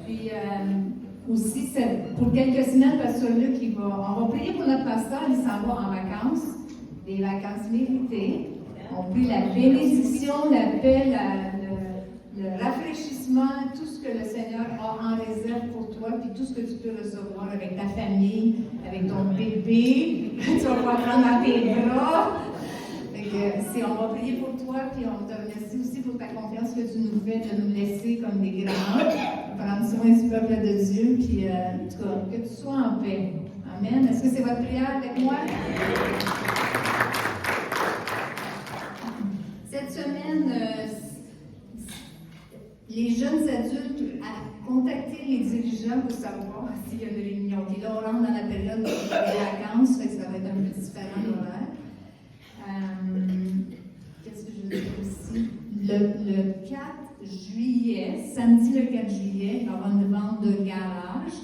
Puis aussi, pour quelques semaines, Pasteur Luc, on va prier pour notre pasteur, il s'en va en vacances, des vacances méritées. On prie la bénédiction, la paix, le rafraîchissement, tout ce que le Seigneur a en réserve pour toi, puis tout ce que tu peux recevoir avec ta famille, avec ton bébé, que tu vas pouvoir prendre dans tes bras. On va prier pour toi, puis on te remercie aussi pour ta confiance que tu nous fais de nous laisser comme des grands, prendre soin du peuple de Dieu, puis en tout cas, que tu sois en paix. Amen. Est-ce que c'est votre prière avec moi? Cette semaine, les jeunes adultes à contacter les dirigeants pour savoir s'il y a une réunion. Puis là, on rentre dans la période des vacances, fait que ça va être un peu différent l'horaire. Qu'est-ce que je veux dire aussi? Le 4 juillet, samedi le 4 juillet, il va y avoir une vente de garage.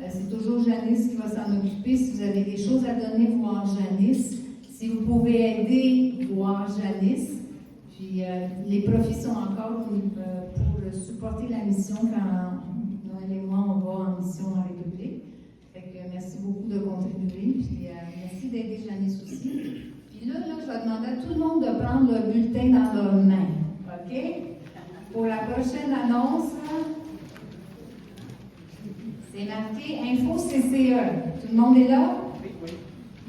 C'est toujours Janice qui va s'en occuper. Si vous avez des choses à donner, voir Janice. Si vous pouvez aider, voir Janice. Puis les profits sont encore pour supporter la mission quand Noël et moi, on va en mission en République. Fait que merci beaucoup de contribuer. Puis merci d'aider Janice aussi. Puis là, je vais demander à tout le monde de prendre le bulletin dans leurs mains. OK? Pour la prochaine annonce, c'est marqué Info CCE. Tout le monde est là? Oui.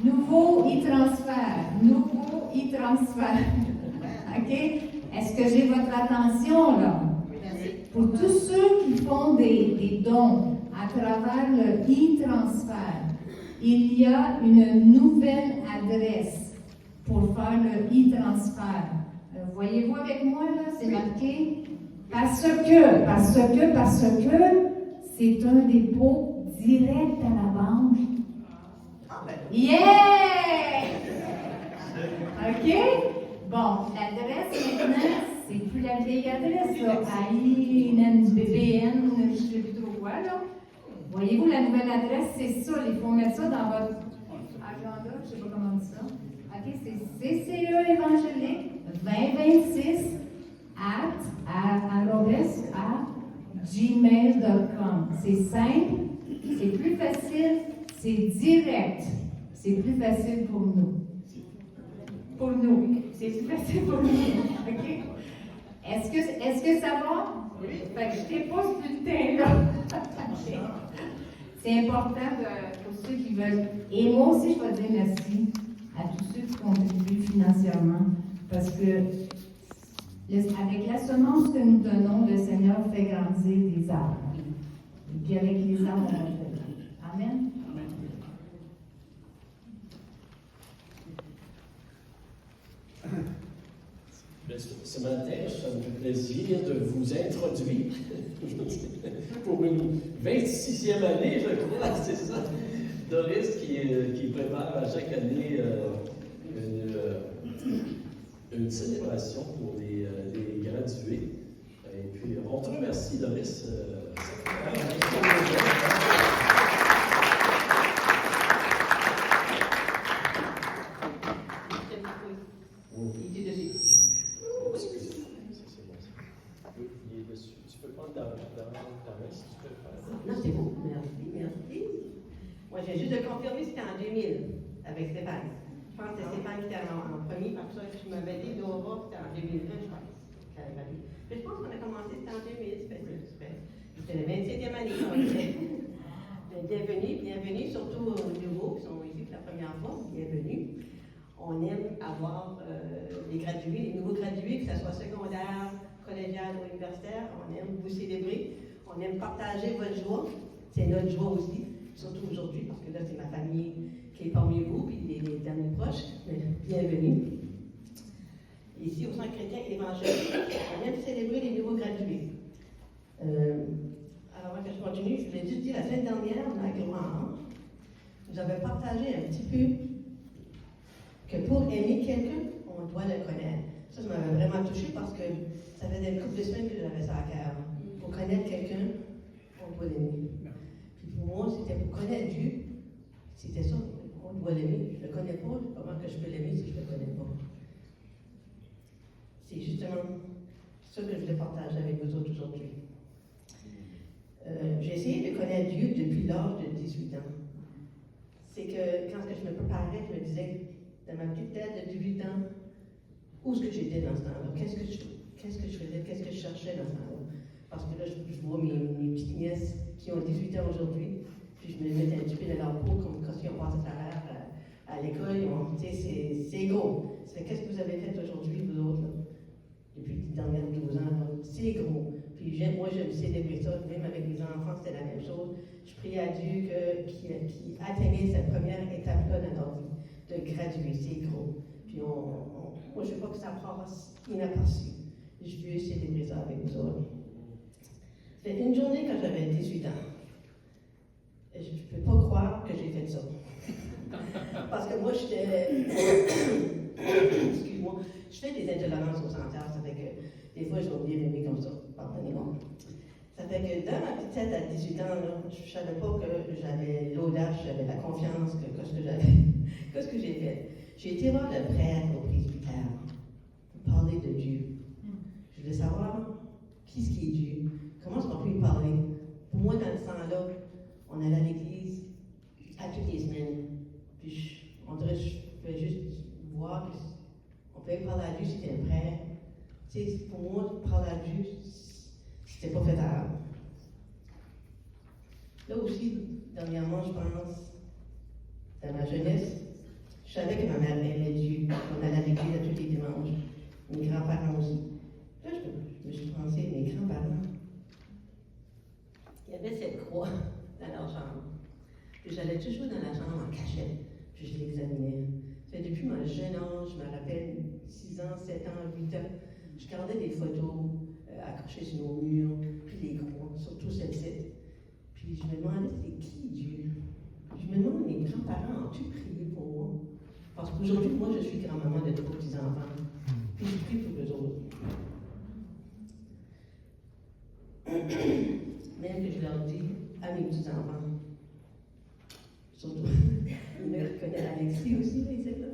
Nouveau e-transfert. Nouveau e-transfert. OK? Est-ce que j'ai votre attention, là? Oui. Pour tous ceux qui font des dons à travers le e-transfert, il y a une nouvelle adresse pour faire le e-transfert. Voyez-vous avec moi, là, c'est marqué parce que c'est un dépôt direct à la banque. Yeah! OK? Bon, l'adresse maintenant, c'est plus la vieille adresse, là, AINBBN, je ne sais plus trop quoi, là. Voyez-vous, la nouvelle adresse, c'est ça. Il faut mettre ça dans votre agenda, je ne sais pas comment dire ça. OK, c'est CCE évangélique 2026 @gmail.com. C'est simple, c'est plus facile, c'est direct. C'est plus facile pour nous. Pour nous. C'est plus facile pour nous. OK? Est-ce que ça va? Oui. Fait que je t'ai pas ce bulletin-là. C'est important pour ceux qui veulent. Et moi aussi, je vais dire merci à tous ceux qui contribuent financièrement. Parce que avec la semence que nous donnons, le Seigneur fait grandir des arbres. Et puis avec les arbres, on va faire. Amen. Ce matin, ça me fait plaisir de vous introduire pour une 26e année, je crois, c'est ça. Doris qui prépare à chaque année une célébration pour les gradués. Et puis, on te remercie, Doris. Non, c'est beau. Merci. Moi, j'ai juste de confirmer, c'était en 2000 avec Stéphane. Je pense que c'est Stéphane qui était en premier, parce que tu m'avais dit Dora, c'était en 2020, je pense. Mais je pense qu'on a commencé, c'était en 2000, c'était la 27e année. Bienvenue, surtout aux nouveaux qui sont ici pour la première fois, bienvenue. On aime avoir les nouveaux gradués, que ce soit secondaire, collégial ou universitaire, on aime vous célébrer. On aime partager votre joie. C'est notre joie aussi, surtout aujourd'hui, parce que là, c'est ma famille qui est parmi vous, puis les amis proches. Bienvenue. Ici, au Centre chrétien évangélique, on aime célébrer les nouveaux gradués. Alors, avant que je continue, je voulais juste dire, la semaine dernière, dans la Grand vous avez partagé un petit peu que pour aimer quelqu'un, on doit le connaître. Ça m'avait vraiment touché parce que ça faisait une couple de semaines que j'avais ça à cœur. Pour connaître quelqu'un, on doit l'aimer. Puis pour moi, c'était pour connaître Dieu. C'était ça, on doit l'aimer. Je ne le connais pas, comment que je peux l'aimer si je ne le connais pas? C'est justement ça que je voulais partager avec vous autres aujourd'hui. connais Dieu depuis l'âge de 18 ans. C'est que quand je me préparais, je me disais, dans ma petite tête de 18 ans, où est-ce que j'étais dans ce temps-là? Qu'est-ce que je faisais? Qu'est-ce que je cherchais dans ce temps-là? Parce que là, je vois mes petites nièces qui ont 18 ans aujourd'hui, puis je me mets un petit peu dans leur peau, comme quand ils ont passé à l'école, c'est gros. Qu'est-ce que vous avez fait aujourd'hui, vous autres, là, depuis les dernières 12 ans? C'est gros. Puis moi, j'aime célébrer ça, même avec les enfants, c'était la même chose. Je prie à Dieu qu'il atteignait cette première étape-là dans notre vie, de graduer, c'est gros. Puis moi, je ne veux pas que ça passe inaperçu. Je veux célébrer ça avec vous autres. C'était une journée quand j'avais 18 ans. Je ne peux pas croire que j'ai fait ça. Parce que moi, excuse-moi, je fais des intolérances au sanitaire, ça fait que des fois, je vais oublier mes comme ça. Pardonnez-moi. Ça fait que dans ma petite tête à 18 ans, là, je ne savais pas que j'avais l'audace, j'avais la confiance, que ce que j'ai fait. J'ai été voir le prêtre au presbytère pour parler de Dieu. Je voulais savoir qui est Dieu, comment est-ce qu'on peut y parler. Pour moi, dans ce temps-là, on allait à l'église à toutes les semaines. Puis on dirait que je pouvais juste voir qu'on pouvait parler à Dieu, c'était un prêtre. Tu sais, pour moi, parler à Dieu, c'était pas faisable. Là aussi, dernièrement, je pense, dans ma jeunesse, je savais que ma mère aimait Dieu. On allait à l'église à tous les dimanches. Mes grands-parents aussi. Là, je me suis pensé, mes grands-parents, il y avait cette croix dans leur chambre. Puis j'allais toujours dans la chambre en cachette, puis je l'examinais. Depuis mon jeune âge, je me rappelle, 6 ans, 7 ans, 8 ans, je gardais des photos accrochées sur nos murs, puis les croix, surtout celle-ci. Puis je me demandais, c'est qui Dieu? Je me demande, mes grands-parents ont-tu prié pour moi? Parce qu'aujourd'hui, moi, je suis grand-maman de 3 petits-enfants. Puis je prie pour eux autres. Même que je leur dis à mes petits-enfants, surtout, je me reconnais Alexis aussi, là, ici, là.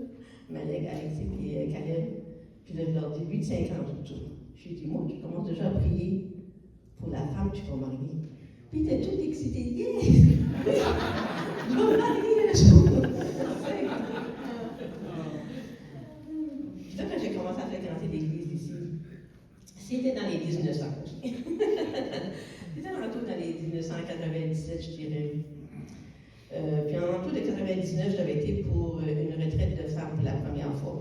Malek, Alexis, puis Caleb. Puis là, je leur dis 8-5 ans surtout. Je dis, moi, je commence déjà à prier pour la femme que tu vas marier. Puis t'es tout excité, yeah! Je vais me marier un jour! Puis là, quand j'ai commencé à fréquenter l'église ici, c'était dans les 1900. C'était en tout dans les 1997, je dirais. Puis en tout de 99, j'avais été pour une retraite de femmes pour la première fois.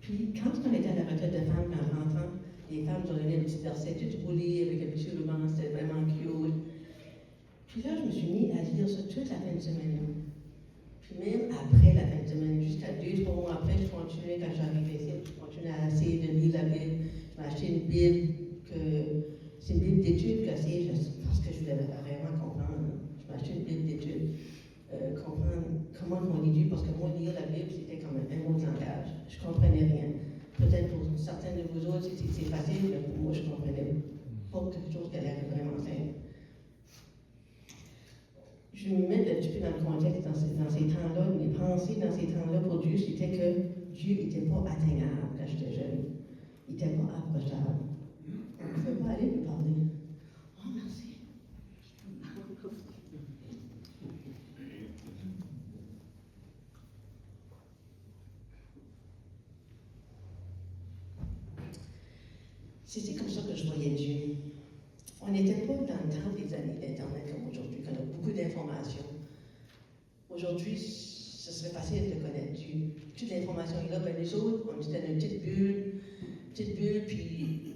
Puis quand on était à la retraite de femmes, en rentrant, les femmes nous ont donné un petit verset tout roulé avec un petit ruban, c'était vraiment cute. Puis là, je me suis mis à lire ça toute la fin de semaine. Puis même après la fin de semaine, jusqu'à 2-3 mois après, je continuais, quand j'arrivais ici, je continuais à essayer de lire la Bible. Je m'ai acheté une Bible, c'est une Bible d'études, parce que je voulais vraiment comprendre. Je m'ai acheté une Bible d'études, comprendre comment on lit Dieu, parce que moi, lire la Bible, c'était comme un mot de langage. Je ne comprenais rien. Peut-être pour certains de vous autres, c'est facile, mais pour moi, je ne comprenais pas quelque chose qu'elle avait vraiment simple. Je me mets un petit peu dans le contexte dans ces temps-là. Mes pensées dans ces temps-là pour Dieu, c'était que Dieu n'était pas atteignable quand j'étais jeune. Il n'était pas approchable. On ne peut pas aller lui parler. Oh, merci. C'était comme ça que je voyais Dieu. On n'était pas dans le temps des années d'Internet comme aujourd'hui, qu'on a beaucoup d'informations. Aujourd'hui, ce serait facile de connaître Dieu. Toute l'information est là, mais les autres, on était dans une petite bulle, puis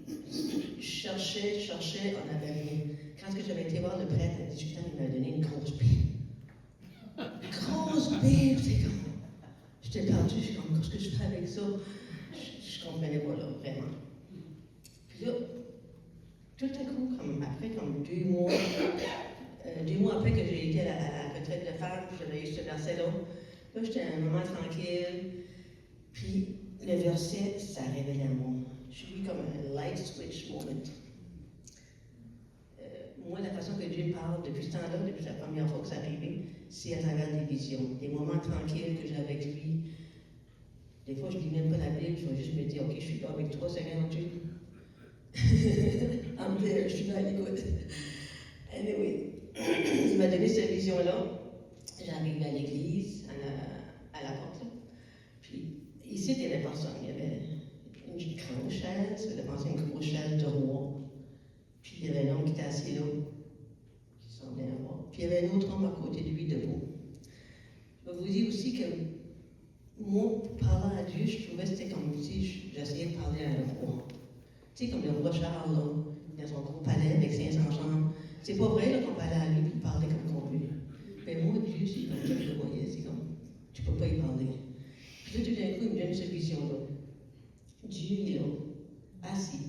je cherchais, on n'avait rien. Quand j'avais été voir le prêtre à 18 ans, il m'a donné une grosse Bible. Grosse Bible, c'est comme... J'étais perdue, je suis comme, qu'est-ce que je fais avec ça? Je ne comprenais pas, là, vraiment. Puis là, tout à coup, après 2 mois, 2 mois après que j'ai été à la retraite de femmes, j'avais eu ce verset-là. Là, j'étais à un moment tranquille. Puis, le verset, ça révélait à moi. J'ai eu comme un light switch moment. Moi, la façon que Dieu parle depuis ce temps-là, depuis la première fois que ça arrivait, c'est à travers des visions, des moments tranquilles que j'ai avec lui. Des fois, je ne lis même pas la Bible, je vais juste me dire, OK, je suis là avec toi, Seigneur Dieu. Je suis là à l'écoute. Anyway, il m'a donné cette vision-là. J'arrive à l'église, à la porte. Puis ici, il y avait personne. Il y avait une grande chaise, je pensais une grosse chaise de roi. Puis il y avait un homme qui était assis là, qui semblait un roi. Puis il y avait un autre homme à côté de lui debout. Je vais vous dire aussi que moi, pour parler à Dieu, je trouvais que c'était comme si j'essayais de parler à un roi. Tu sais, comme le roi Charles, là, dans son gros palais avec 500 chambres. C'est pas vrai là, qu'on parlait à lui et il parlait comme qu'on veut. Mais moi, Dieu, c'est comme ça que je le voyais. C'est comme, tu peux pas y parler. Puis là, tout d'un coup, il me donne cette vision-là. Dieu est là, assis,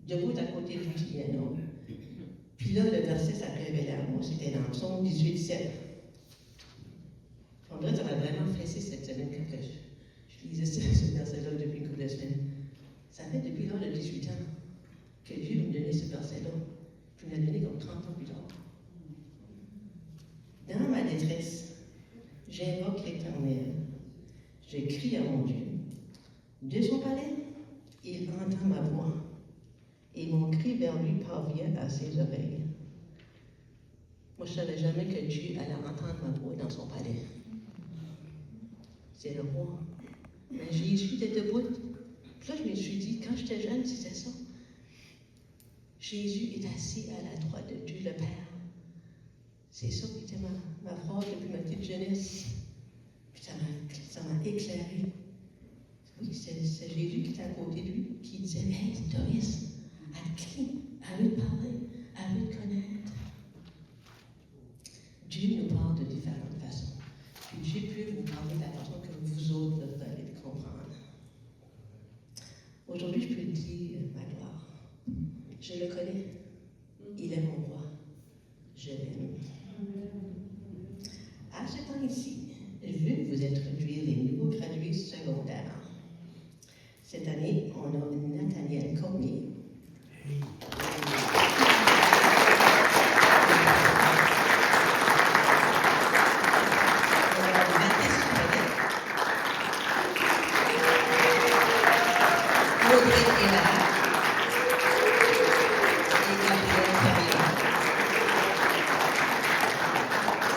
debout à côté de lui, il y a un homme. Puis là, le verset s'est révélé à moi, c'était dans Psaume 18, 7. En vrai, ça m'a vraiment fessé cette semaine quand je lisais ce verset-là depuis une couple de semaines. Ça fait depuis l'âge de 18 ans que Dieu me donnait ce verset-là. Puis il me l'a donné comme 30 ans plus tard. Dans ma détresse, j'invoque l'Éternel. Je crie à mon Dieu. De son palais, il entend ma voix. Et mon cri vers lui parvient à ses oreilles. Moi, je ne savais jamais que Dieu allait entendre ma voix dans son palais. C'est le roi. Mais Jésus était debout. Puis là, je me suis dit, quand j'étais jeune, c'était ça. Jésus est assis à la droite de Dieu le Père. C'est ça qui était ma phrase depuis ma petite jeunesse. Puis ça m'a éclairé. Oui, c'est Jésus qui était à côté de lui, qui disait, hey, Doris, elle crie, elle veut te parler, elle veut te connaître. Dieu nous parle de différentes façons. Puis Dieu peut vous parler de la façon que vous autres, vous allez le comprendre. Aujourd'hui, je peux te dire ma gloire. Je le connais. Il est mon roi. Je l'aime. À ce temps-ci, je veux vous introduire les nouveaux gradués secondaires. Cette année, on a Nathaniel Cormier.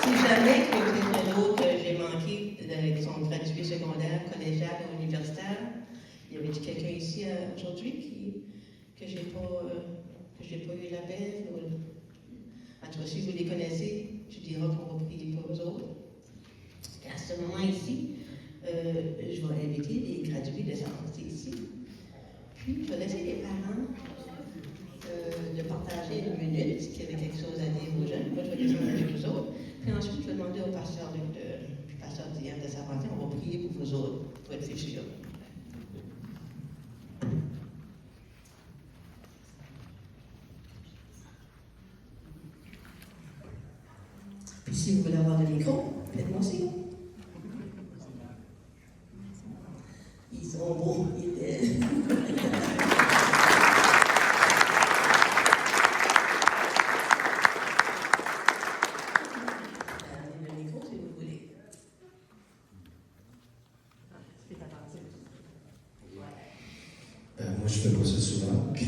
Si jamais quelqu'un d'autre j'ai manqué de son gradué secondaire, collégial ou universitaire, il y avait quelqu'un ici aujourd'hui que j'ai pas eu la peine. En tout cas, si vous les connaissez, tu diras qu'on va prier pour eux autres. À ce moment ici, je vais inviter les gradués de s'avancer ici. Puis, je vais laisser les parents de partager une minute, s'il y avait quelque chose à dire aux jeunes. Moi, je vais descendre avec vous autres. Puis ensuite, je vais demander au pasteur pasteur Diane de s'avancer. On va prier pour vous autres, pour être fichus. Puis si vous voulez avoir le micro, faites-moi signe. Ils sont beaux, ils belles. Le micro, si vous voulez. C'est ta partie. Moi, je fais pas ça souvent. Puis,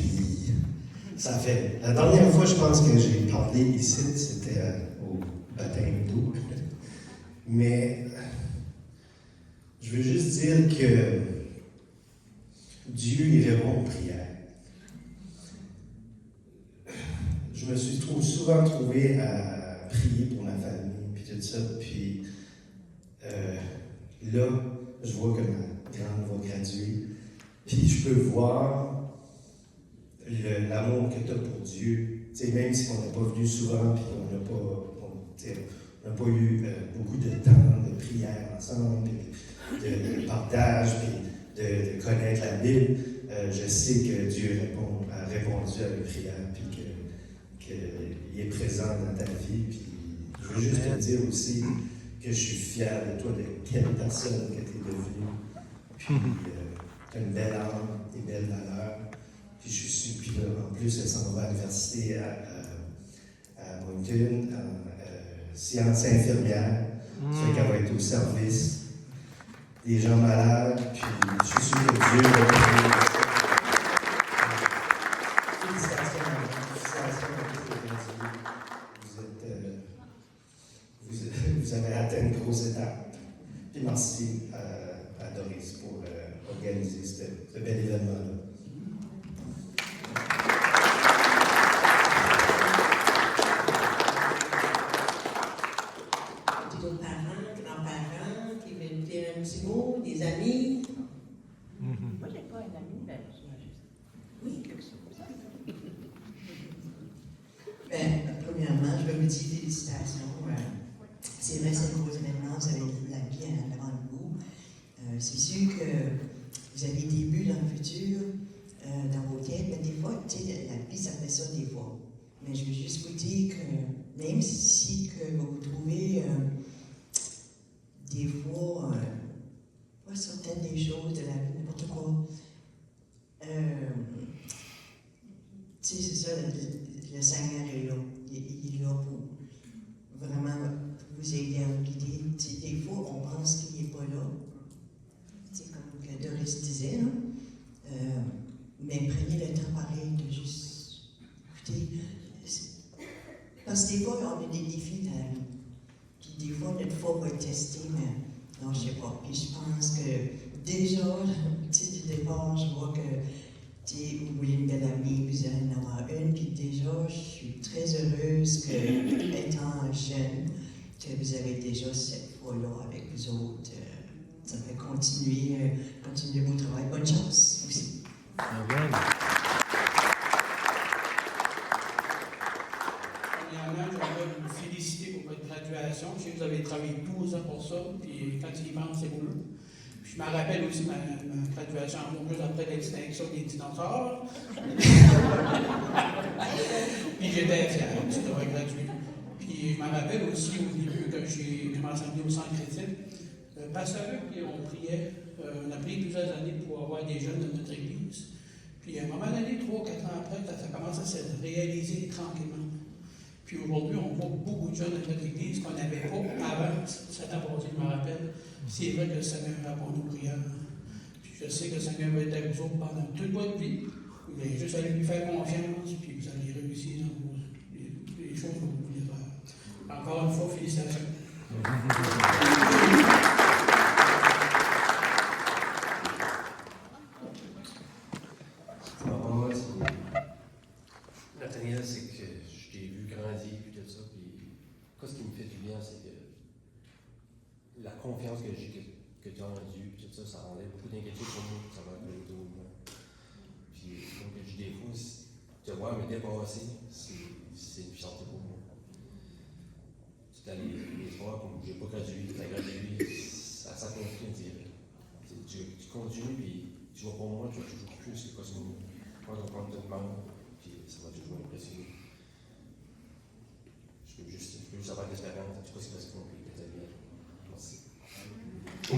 ça fait. La dernière fois, je pense que j'ai parlé ici, c'était au baptême d'eau. Mais je veux juste dire que Dieu il répond aux prières. Je me suis souvent trouvé à prier pour ma famille, puis tout ça. Puis là, je vois que ma grande va graduer. Puis je peux voir l'amour que tu as pour Dieu. Tu sais, même si on n'est pas venu souvent, puis on n'a pas eu beaucoup de temps de prière ensemble, puis de partage, puis de connaître la Bible, je sais que Dieu a répondu à mes prières, puis qu'il est présent dans ta vie. Puis je veux juste te dire aussi que je suis fier de toi, de quelle personne que tu es devenue. Puis tu as une belle âme, des belles valeurs. Puis je suis, puis là, en plus, elle s'en va à l'université à Moncton, en sciences infirmières. Ça fait qu'elle va être au service des gens malades. Puis je suis sûr que Dieu va bénir. Félicitations à tous les gradués. merci à Doris pour organiser ce bel événement-là. D'autres parents, grands-parents qui veulent dire un petit mot, des amis. Moi, j'ai pas un ami, mais Oui, quelque chose. Ben, premièrement, je veux vous dire félicitations. C'est vrai, c'est un gros événement, vous avez la vie en avant de vous. C'est sûr que vous avez des buts dans le futur, dans vos têtes, mais des fois, tu sais, la vie, ça fait ça des fois. Mais je veux juste vous dire que même si que vous vous trouvez des fois pas certaines des choses de la vie, n'importe quoi, tu sais, c'est ça, le Seigneur est là. Il est là pour vraiment vous aider à vous guider. Tu sais, des fois, on pense qu'il n'est pas là. C'est comme que Doris disait, là. Mais prenez le temps pareil de juste écouter. Parce que des fois, on a des défis dans la vie. Puis des fois, notre foi va être testée, mais non, je sais pas. Puis je pense que déjà, tu sais, du départ, je vois que vous voulez une belle amie, vous allez en avoir une, puis déjà, je suis très heureuse que, étant jeune, que vous avez déjà cette foi-là avec vous autres. Ça fait continuer vos travail. Bonne chance aussi. Amen. Premièrement, j'aimerais vous féliciter pour votre graduation. Je sais que vous avez travaillé 12 ans pour ça, puis quand il y pense, c'est cool. Je me rappelle aussi ma graduation amoureuse après l'extinction des dinosaures. Puis j'étais fier aussi d'avoir gradué. Puis je me rappelle aussi au début, quand j'ai commencé à venir au centre critique, le pasteur, puis on priait, on a prié plusieurs années pour avoir des jeunes dans notre église. Puis à un moment donné, 3 ou 4 ans après, ça commence à se réaliser tranquillement. Puis aujourd'hui, on voit beaucoup de jeunes dans notre église qu'on n'avait pas avant cet apôtre, je me rappelle. C'est vrai que le Seigneur répond aux prières. Puis je sais que le Seigneur va être avec vous autres pendant toute votre vie. Vous allez juste aller lui faire confiance, puis vous allez réussir dans les choses que vous voulez faire. Encore une fois, félicitations. Pour moi, Nathaniel, c'est que je t'ai vu grandir, puis tout ça, puis ce qui me fait du bien, c'est que la confiance que tu as en Dieu, puis tout ça, ça enlève beaucoup d'inquiétude pour moi, ça va être autour de moi. Puis, comme je dis des fois, te voir me dépasser, c'est une fierté pour moi. C'est dans les soirs, comme je n'ai pas gradué, tu as gradué, ça continue, tu continues, puis tu vois pour moi, tu as toujours plus que ce que quand on prend tout le monde, puis ça m'a toujours impressionné. Je peux juste avoir de l'espérance, en tout cas, c'est parce qu'on peut être bien. Merci. Je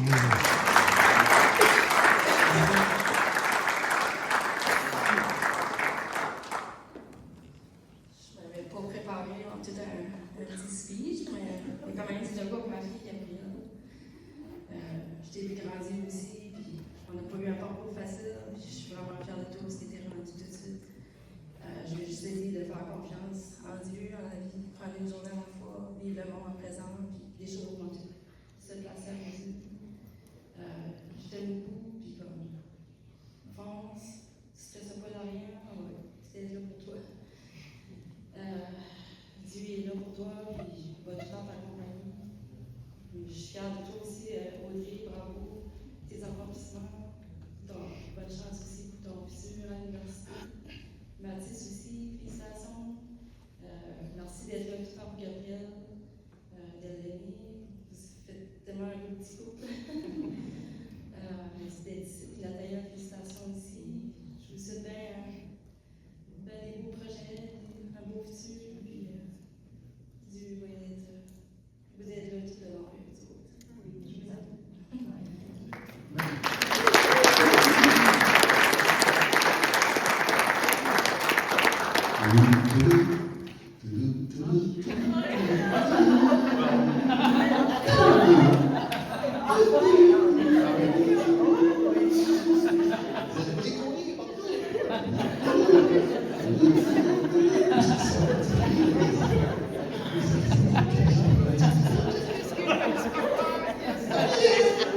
m'avais pas préparé en tout un petit speech, mais quand même, c'est de quoi que ma fille Gabrielle. Je t'ai vu grandir aussi, puis on n'a pas eu un parcours facile, puis je suis vraiment fière de toi, ce qui t'es rendu tout de suite. Je vais juste essayer de faire confiance en Dieu, en la vie, prendre une journée à la fois, vivre le moment présent, puis les choses vont se placer à Dieu. Je t'aime beaucoup, puis comme, fonce, stresse pas de rien, c'est là pour toi. Dieu est là pour toi, puis il va tout le temps t'accompagner. Je suis fière de toi aussi, Audrey, bravo, tes accomplissements, bonne chance aussi pour ton futur à l'université. Mathis aussi, félicitations. Merci d'être là tout le temps pour Gabriel, d'Eleni. Vous faites tellement un beau petit couple. Merci d'être ici. Puis Nathalie, félicitations aussi. Je vous souhaite bien des beaux projets, un beau futur. Puis Dieu va être, vous êtes là tout le long avec vous autres. Je vous aime. Yes!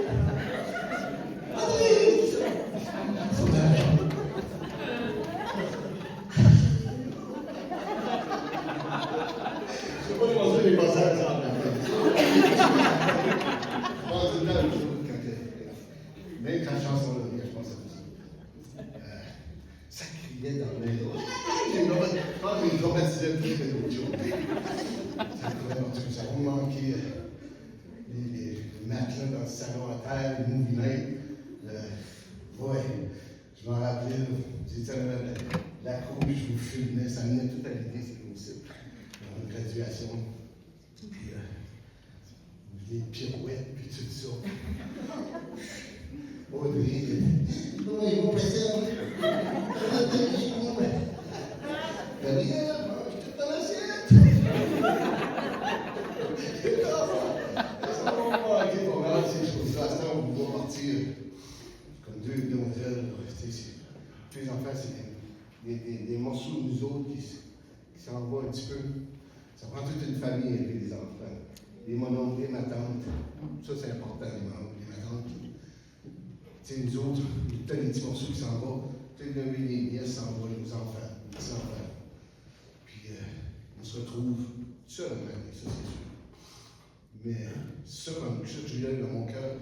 commencé à faire la tête. Je pense tout le temps, même quand la chanson là, je pense à ça. Ça criait dans les autres. Je pense que j'ai traumatisé plus que d'autres choses. Ça a manqué les matelas dans le salon à terre, les moulinets. Ouais, je m'en rappelais, j'étais à la cour, je vous filmais, ça menait tout à l'idée, c'est possible. Dans une graduation, puis des pirouettes, puis tout ça. Audrey, comment ils vont passer à Gabriel, mange toute ton assiette! Ça va manquer pas mal ces choses-là. À ce temps, on va partir comme deux demoiselles. Les enfants, c'est des morceaux de nous autres qui s'en vont un petit peu. Ça prend toute une famille à élever les enfants. Les mononcles, les matantes. Ça, c'est important, les mononcles, les matantes. Tu sais, nous autres, tout les petits morceaux qui s'en vont. Peut-être que les nièces s'en vont, nos enfants, les petits-enfants. Puis, on se retrouve seuls, ça, c'est sûr. Mais ça, comme ça que j'ai dans mon cœur,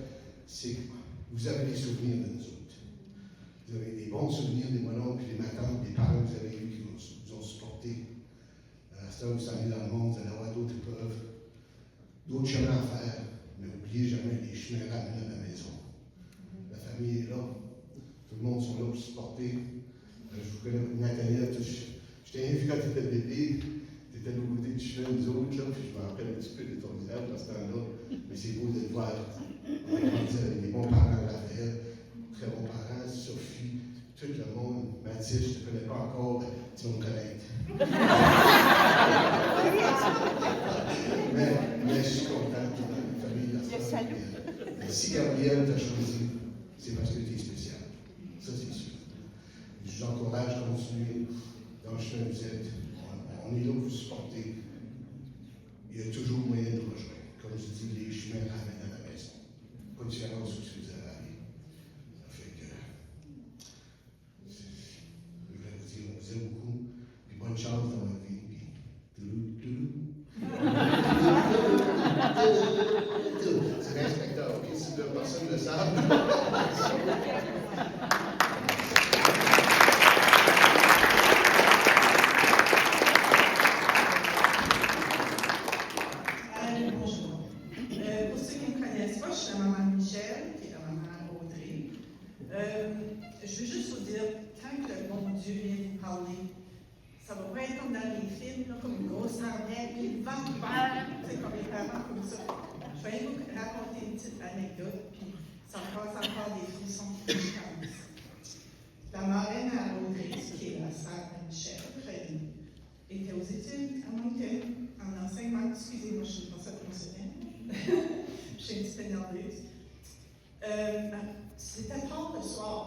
c'est que vous avez des souvenirs de nous autres. Vous avez des bons souvenirs des mononcles, des matantes, des parents que vous avez eus qui vous ont supportés. À ce temps, vous allez dans le monde, vous allez avoir d'autres épreuves, d'autres chemins à faire, mais n'oubliez jamais les chemins ramenés à la maison. La famille est là, tout le monde sont là pour supporter. Je vous connais, Nathalie, je t'ai vu quand tu étais bébé, tu étais de l'autre côté du chemin, nous autres, là, puis je me rappelle un petit peu de ton visage dans ce temps-là, mais c'est beau de te voir. On a grandi avec des bons parents, Raphaël, très bons parents, Sophie, tout le monde. Mathilde, je ne te connais pas encore, tu vas me connaître. mais je suis content que la famille de la famille. Si Gabriel t'a choisi, c'est parce que tu es spécial. Ça, c'est sûr. Je vous encourage à continuer dans le chemin que vous êtes. On est là pour vous supporter. Il y a toujours moyen de rejoindre. Comme je dis, les chemins ramènent à la maison. Pas de différence où vous allez aller. Ça fait que. Je voulais vous dire, on vous aime beaucoup. Puis bonne chance dans votre vie. C'est l'inspecteur, ok? Si personne ne le savent. Bonjour. Pour ceux qui ne me connaissent pas, je suis la maman de Michel, qui est la maman Audrey. Je veux juste vous dire, quand le bon Dieu vient vous parler, ça va pas être comme dans les films, là, comme une grosse armée, puis le vent vert, c'est comme les parents comme ça. Je vais vous raconter une petite anecdote, puis ça me passe encore des frissons qui me commencent. La marraine à Audrey, qui est la sœur de Michel, était aux études à Moncton, en enseignement. Excusez-moi, je ne sais pas ça comment ça vient. Je suis un petit peu nerveuse. C'était tard le soir,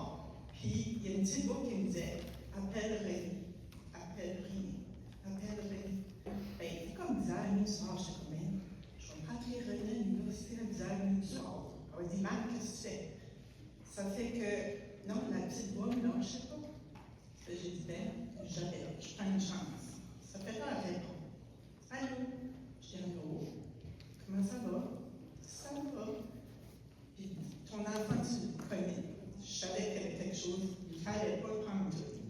puis il y a une petite voix qui me disait « Appelle Rémi, appelle Rémi, appelle Rémi. » Ben, il était comme 10h30 du soir, je suis comme « Je vais pas appeler Rémi à l'université à 10h30 du soir. » Elle m'a dit « Maman, qu'est-ce que tu fais? » Ça fait que, non, la petite voix, non, je ne sais pas. J'ai dit « Ben, j'appelle, je prends une chance. » Ça fait pas la réponse. Allô? Je dis allô? Comment ça va? Ça va. Puis ton enfant, tu le connais. Je savais qu'il y avait quelque chose, il ne fallait pas le prendre tout.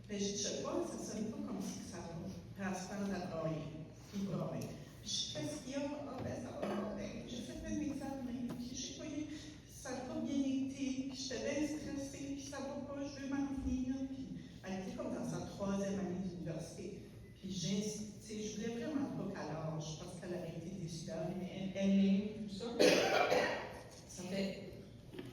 Mais je ne sais pas, ça ne sonne pas comme si ça va. Rassemble à brailler. Puis brailler. Puis je fais ce qu'il y a. Ah, ben ça va. Ben, j'ai fait un examen. Puis j'ai pas eu. Ça n'a pas bien été. Puis j'étais bien stressée. Puis ça va pas. Je veux m'en venir. Puis elle était comme dans sa 3e année d'université. Puis j'insistais, je voulais vraiment pas qu'à l'âge, parce qu'elle avait été déçue d'elle, mais elle aimait tout ça. Ça fait,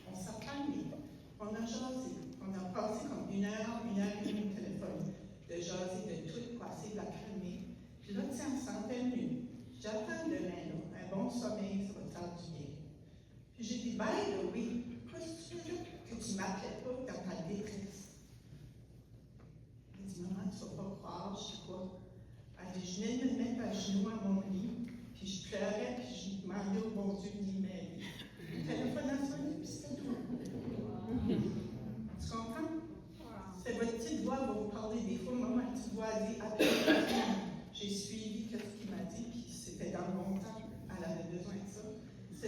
on s'est calmé, on a jasé, on a passé comme 1 heure et demie au téléphone, de jaser de tout, quoi, essayer de la calmer. Puis là, tiens, on se sentait mieux. J'attends demain, là, un bon sommeil, ça va te faire du bien. Puis j'ai dit, ben oui, qu'est-ce que tu veux que tu m'appelais pas dans ta détresse? Elle dit, maman, tu vas pas croire, je sais quoi. Elle dit, je venais de me mettre à genoux à mon lit, puis je pleurais, puis je demandais au bon Dieu de m'aider. Le téléphone a sonné, puis c'était tout. Tu comprends? C'est votre petite voix va vous parler. Des fois, maman, ma petite voix a dit, appelle-moi. J'ai suivi ce qu'il m'a dit, puis c'était dans mon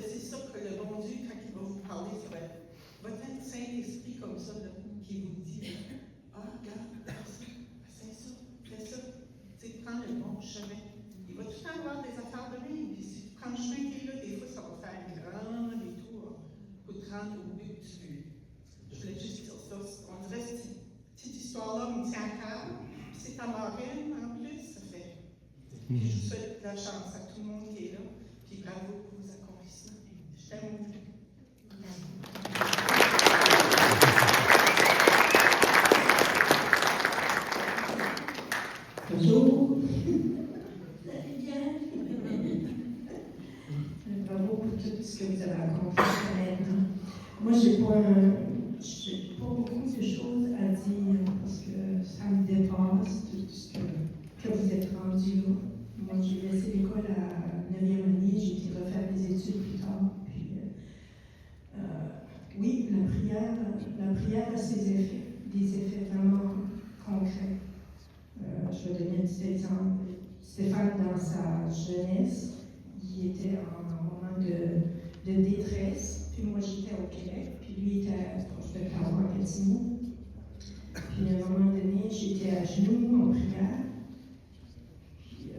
c'est ça que le bon Dieu, quand il va vous parler, ça va être votre Saint-Esprit comme ça, là, qui vous dit, ah, regarde, fais ça, fais ça. Tu sais, prends le bon chemin. Il va tout le temps avoir des affaires de même. Puis si tu prends le chemin qui est là, des fois, ça va faire un grand détour pour te rendre au but que tu veux. Je voulais juste dire ça. On dirait que cette petite histoire-là me tient à cœur. Puis c'est ta marraine, en plus, ça fait. Puis je vous souhaite de la chance à tout le monde qui est là. Puis bravo pour vos accomplissements. Je t'aime beaucoup. Bonjour. Vous allez bien? Bravo pour tout ce que vous avez accompli maintenant. Moi, j'ai pas beaucoup de choses à dire parce que ça me dépasse tout ce que vous êtes rendu là. Moi, j'ai laissé l'école à 9e année, j'ai été refaire des études plus tard. Puis, oui, la prière a ses effets, des effets vraiment concrets. Je vais donner un petit exemple. Stéphane, dans sa jeunesse, il était en moment de détresse. Puis moi, j'étais au Québec. Puis lui était proche de Ottawa, à Gatineau. Puis à un moment donné, j'étais à genoux en prière. Puis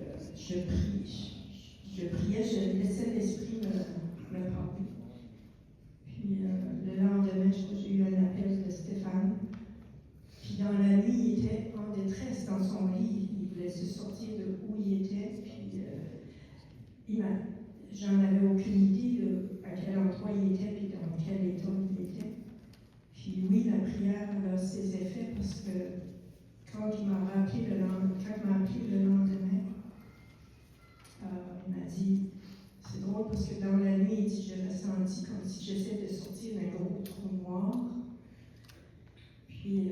je priais, je laissais l'esprit me parler. Puis le lendemain, j'ai eu un appel de Stéphane. Puis dans la nuit, il était en détresse dans son lit. Il voulait se sortir de où il était. Puis j'en avais aucune idée de à quel endroit il était puis dans quel état il était. Puis oui, la prière a ses effets parce que quand il m'a appelé le lendemain, il m'a dit, c'est drôle parce que dans la nuit, il dit, j'ai ressenti comme si j'essayais de sortir d'un gros trou noir. Puis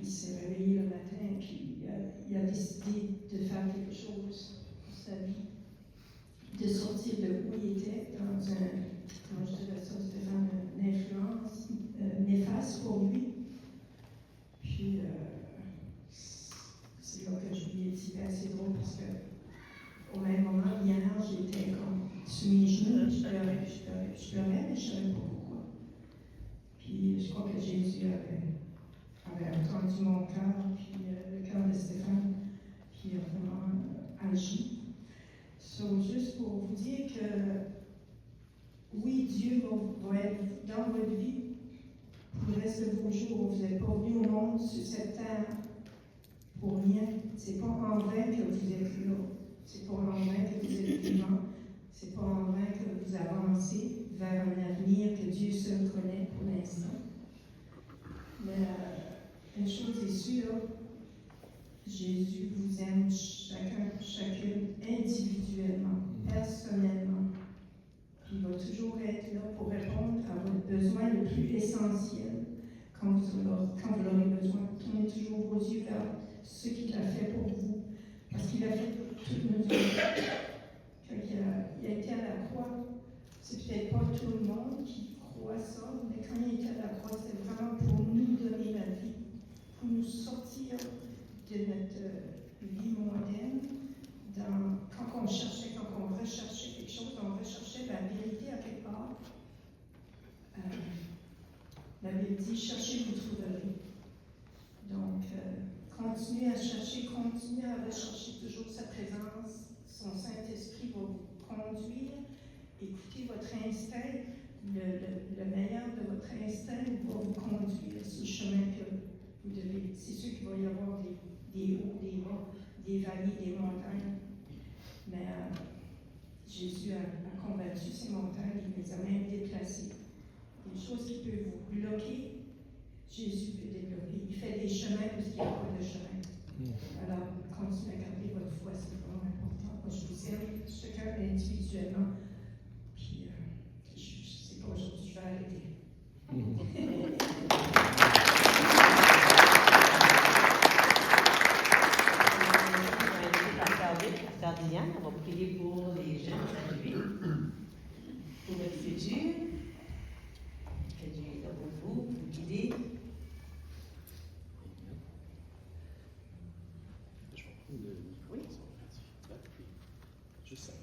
il s'est réveillé le matin, puis il a décidé de faire quelque chose pour sa vie, de sortir de où il était dans comment je dirais ça, Stéphane, une influence néfaste pour lui. Puis c'est là que je lui ai dit, c'est drôle parce que au même moment, hier, j'étais comme sur mes genoux, je pleurais, mais je ne savais pas pourquoi. Puis je crois que Jésus avait entendu mon cœur, puis le cœur de Stéphane, puis il a vraiment agi. Juste pour vous dire que oui, Dieu va être dans votre vie pour le reste de vos jours. Vous n'êtes pas venu au monde sur cette terre pour rien. C'est pas en vain que vous êtes là. C'est pas en vain que vous êtes vivant. C'est pas en vain que vous avancez vers un avenir que Dieu seul connaît pour l'instant. Mais une chose est sûre, Jésus vous aime chacune individuellement, personnellement. Il va toujours être là pour répondre à votre besoin le plus essentiel quand vous l'aurez besoin. Tournez toujours vos yeux vers ce qu'il a fait pour vous, parce qu'il a fait pour toutes nos vies. Quand il a été à la croix, c'est peut-être pas tout le monde qui croit ça, mais quand il était à la croix, c'était vraiment pour nous donner la vie, pour nous sortir de notre vie mondaine. Quand on recherchait quelque chose, on recherchait la vérité à quelque part. La Bible dit, cherchez, vous trouverez. Donc, continuez à chercher, continuez à rechercher toujours sa présence. Son Saint-Esprit va vous conduire. Écoutez votre instinct. Le meilleur de votre instinct va vous conduire sur le chemin que vous devez. C'est sûr qu'il va y avoir des hauts, des bas, des vallées, des montagnes. Mais Jésus a combattu ces montagnes, il les a même déplacées. Une chose qui peut vous bloquer, Jésus peut débloquer. Il fait des chemins parce qu'il n'y a pas de chemin. Alors, continuez à garder votre foi, c'est vraiment important. Moi, je vous aime chacun individuellement. Puis, je ne sais pas, aujourd'hui, je vais arrêter. Pasteur Diane, on va prier pour les jeunes aujourd'hui, pour votre futur. Que Dieu est là pour vous guider. Oui. Juste ça.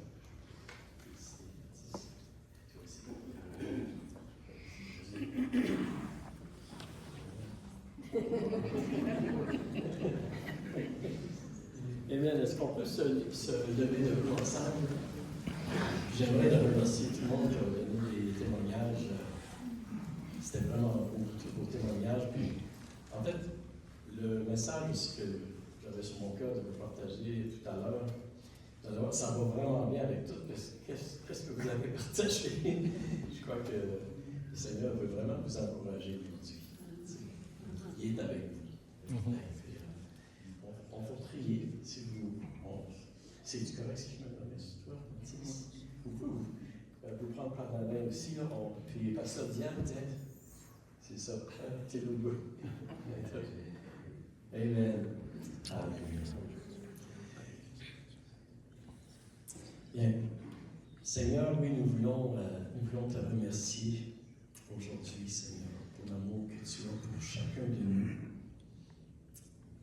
Amen. Est-ce qu'on peut se lever debout ensemble? J'aimerais remercier tout le monde qui a donné des témoignages. C'était vraiment beau, tous vos témoignages. Puis, en fait, le message aussi que j'avais sur mon cœur de vous partager tout à l'heure, ça va vraiment bien avec tout qu'est-ce que vous avez partagé. Je crois que le Seigneur veut vraiment vous encourager aujourd'hui. Il est avec vous. On va prier si vous. C'est correct si je me permets sur toi? Vous pouvez vous prendre par la main aussi. Là, puis Pasteur Diane, peut-être. C'est ça. C'est le goût. Amen. Alléluia. Bien. Seigneur, oui, nous voulons te remercier aujourd'hui, Seigneur, pour l'amour que tu as pour chacun de nous.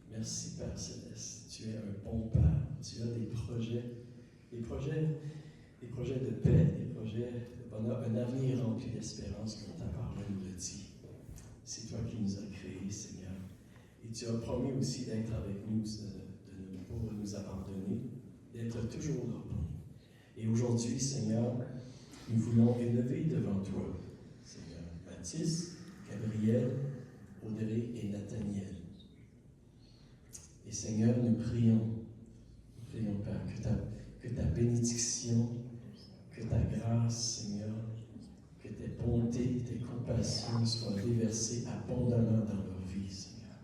Merci, Père Céleste. Tu es un bon Père. Tu as des projets de paix, des projets de bonheur, un avenir rempli d'espérance, comme ta parole nous le dit. C'est toi qui nous as créés, Seigneur. Et tu as promis aussi d'être avec nous, de ne pas nous abandonner, d'être toujours là pour nous. Et aujourd'hui, Seigneur, nous voulons élever devant toi, Seigneur, Mathis, Gabriel, Audrey et Nathaniel. Et Seigneur, nous prions, Père, que ta bénédiction, que ta grâce, Seigneur, que tes bontés, tes compassions soient déversées abondamment dans leur vie, Seigneur.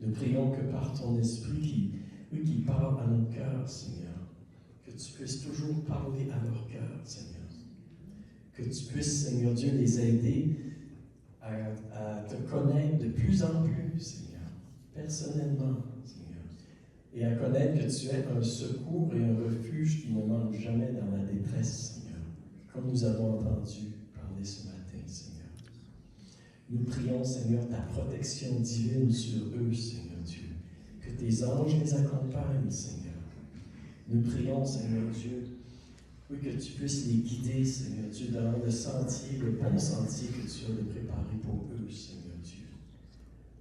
Nous prions que par ton esprit qui parle à nos cœurs, Seigneur, que tu puisses toujours parler à leur cœur, Seigneur. Que tu puisses, Seigneur Dieu, les aider à te connaître de plus en plus, Seigneur, personnellement, Seigneur, et à connaître que tu es un secours et un refuge qui ne manque jamais dans la détresse, Seigneur, comme nous avons entendu parler ce matin, Seigneur. Nous prions, Seigneur, ta protection divine sur eux, Seigneur Dieu, que tes anges les accompagnent, Seigneur. Nous prions, Seigneur Dieu, oui, que tu puisses les guider, Seigneur Dieu, dans le sentier, le bon sentier que tu as préparé pour eux, Seigneur Dieu.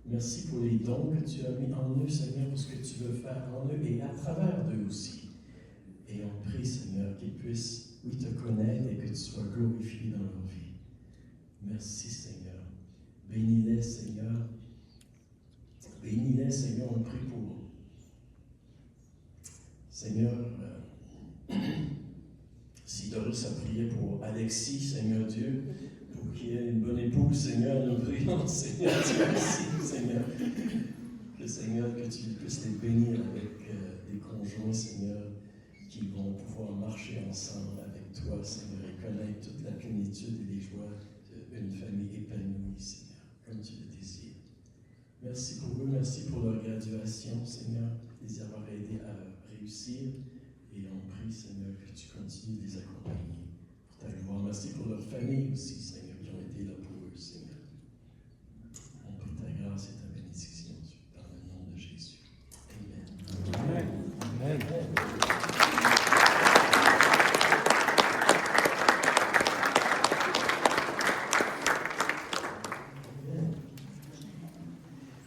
Merci pour les dons que tu as mis en eux, Seigneur, pour ce que tu veux faire en eux et à travers d'eux aussi. Et on prie, Seigneur, qu'ils puissent, oui, te connaître et que tu sois glorifié dans leur vie. Merci, Seigneur. Bénis-les, Seigneur. Bénis-les, Seigneur, on prie pour eux. Seigneur, si Doris a prié pour Alexis, Seigneur Dieu, pour qu'il ait une bonne épouse, Seigneur, nous prions, Seigneur Dieu aussi, Seigneur. Seigneur, que tu puisses les bénir avec des conjoints, Seigneur, qui vont pouvoir marcher ensemble avec toi, Seigneur, et connaître toute la plénitude et les joies d'une famille épanouie, Seigneur, comme tu le désires. Merci pour eux, merci pour leur graduation, Seigneur, les avoir aidés à réussir. Et on prie, Seigneur, que tu continues de les accompagner pour ta gloire. Merci pour leur famille aussi, Seigneur, qui ont été là pour eux, Seigneur. On prie ta grâce et ta bénédiction, dans le nom de Jésus. Amen. Amen. Amen.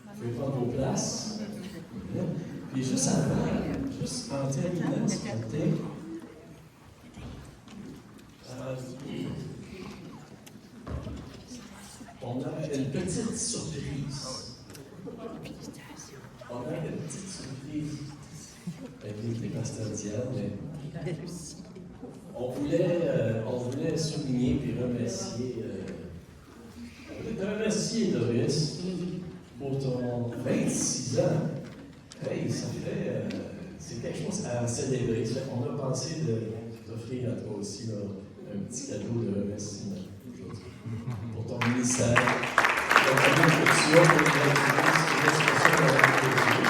Vous pouvez prendre vos places. Puis juste en terminant ce matin, on a une petite surprise. Avec les pasteurs Diane, mais on voulait souligner et remercier Doris pour ton 26 ans. Hey, ça fait. C'est quelque chose à célébrer. On a pensé d'offrir à toi aussi là, un petit cadeau de remerciement aujourd'hui pour ton ministère, pour ton amour que tu as pour l'expression de l'amour de Dieu.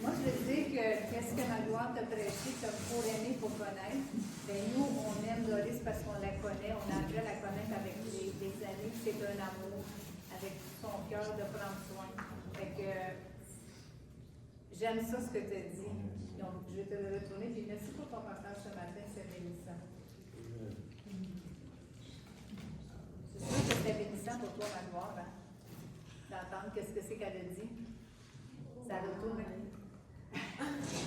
Moi, je veux dire que qu'est-ce que Magloire t'a prêché comme pour aimer, pour connaître. Ben nous, on aime Doris parce qu'on la connaît, on a appris à la connaître avec les années. C'est un amour, avec son cœur de prendre soin. Fait que J'aime ça ce que tu as dit. Donc, je vais te le retourner. Puis merci pour ton partage ce matin, c'est bénissant. C'est sûr que c'était bénissant pour toi, Magloire, hein? D'entendre qu'est-ce que c'est qu'elle a dit. Ça retourne.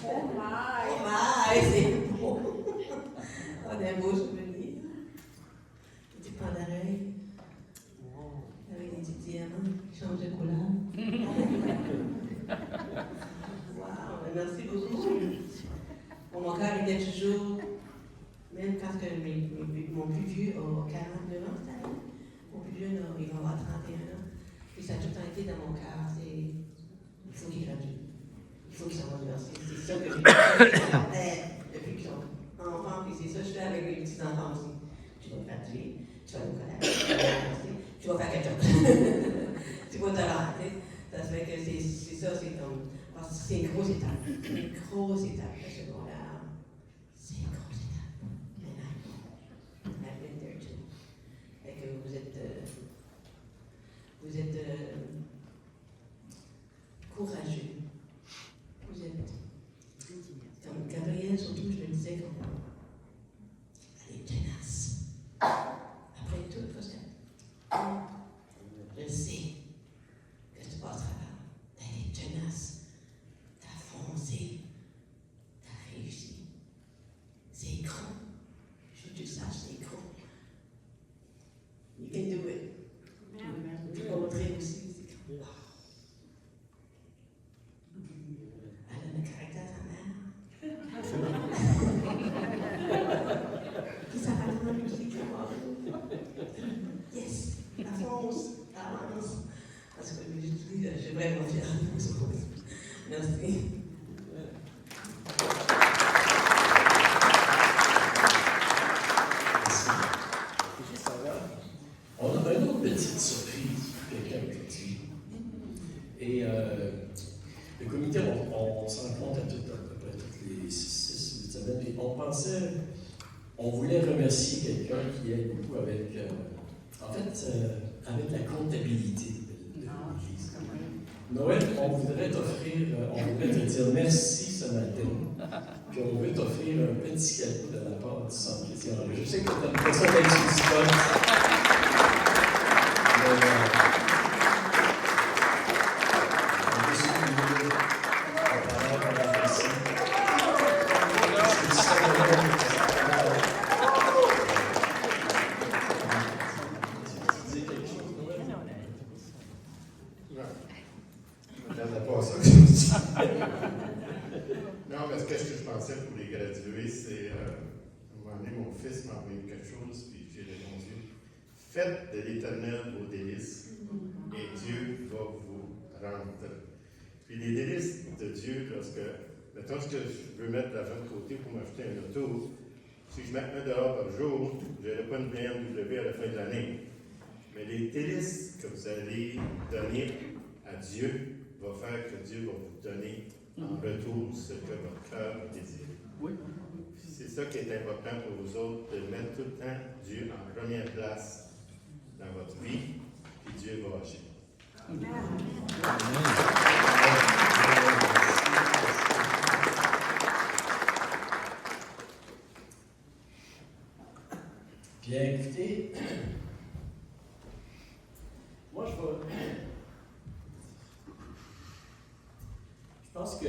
Oh my! Oh my, c'est beau! On a un beau souvenir. Des pandarelles. Avec des petits diamants qui changent de couleur. Wow, merci beaucoup. Bon, mon cœur était toujours, même quand mon plus vieux a 49 ans cette année, mon plus vieux, il va avoir 31 ans. Puis ça a tout le temps été dans mon cœur, il faut qu'il gradue. Il faut qu'il s'en va à l'université. C'est ça que j'ai depuis qu'ils sont enfants, puis c'est ça que je fais avec mes petits-enfants aussi. Tu vas graduer, tu vas aller au collège, tu vas à l'université, tu vas faire quelque chose. Tu vas te rendre, ça fait que c'est ça, c'est comme. Parce que c'est une grosse étape. Une grosse étape, le secondaire. C'est une grosse étape. And I've been there too. Fait que vous êtes courageux. Vous êtes, comme Gabrielle, surtout, je le disais, comme, elle est tenace. Après tout, Cosette, je sais que tu passeras là. Elle est tenace. T'as foncé. T'as réussi. C'est gros. Je veux que tu saches, c'est gros. You can do it. Tu peux montrer aussi. C'est gros. Elle a le caractère de sa mère. Puis ça va prendre aussi. Yes. La fonce. La lance. Parce que je suis vraiment fière de vous. Merci. On a une autre petite surprise pour quelqu'un aujourd'hui. Et le comité, on se rencontre à peu près toutes les 6-8 semaines. Et on voulait remercier quelqu'un qui aide beaucoup avec, avec la comptabilité de l'Église. Noël, on voudrait te dire merci ce matin. Puis on veut t'offrir un petit cadeau de la part du Centre chrétien. Je sais que tu as l'impression d'être sur le spot. Non, parce que ce que je pensais pour les gradués, c'est à un moment donné, mon fils m'a envoyé quelque chose, puis j'ai répondu faites de l'Éternel vos délices, et Dieu va vous rendre. Puis les délices de Dieu, mettons ce que je veux mettre l'argent de côté pour m'acheter un auto, si je mets $1 par jour, je n'aurai pas une BMW à la fin de l'année. Mais les délices que vous allez donner à Dieu va faire que Dieu va vous donner en retour ce que votre cœur désire. Oui. C'est ça qui est important pour vous autres, de mettre tout le temps Dieu en première place dans votre vie, puis Dieu va agir. Bien, écoutez, moi je pense que,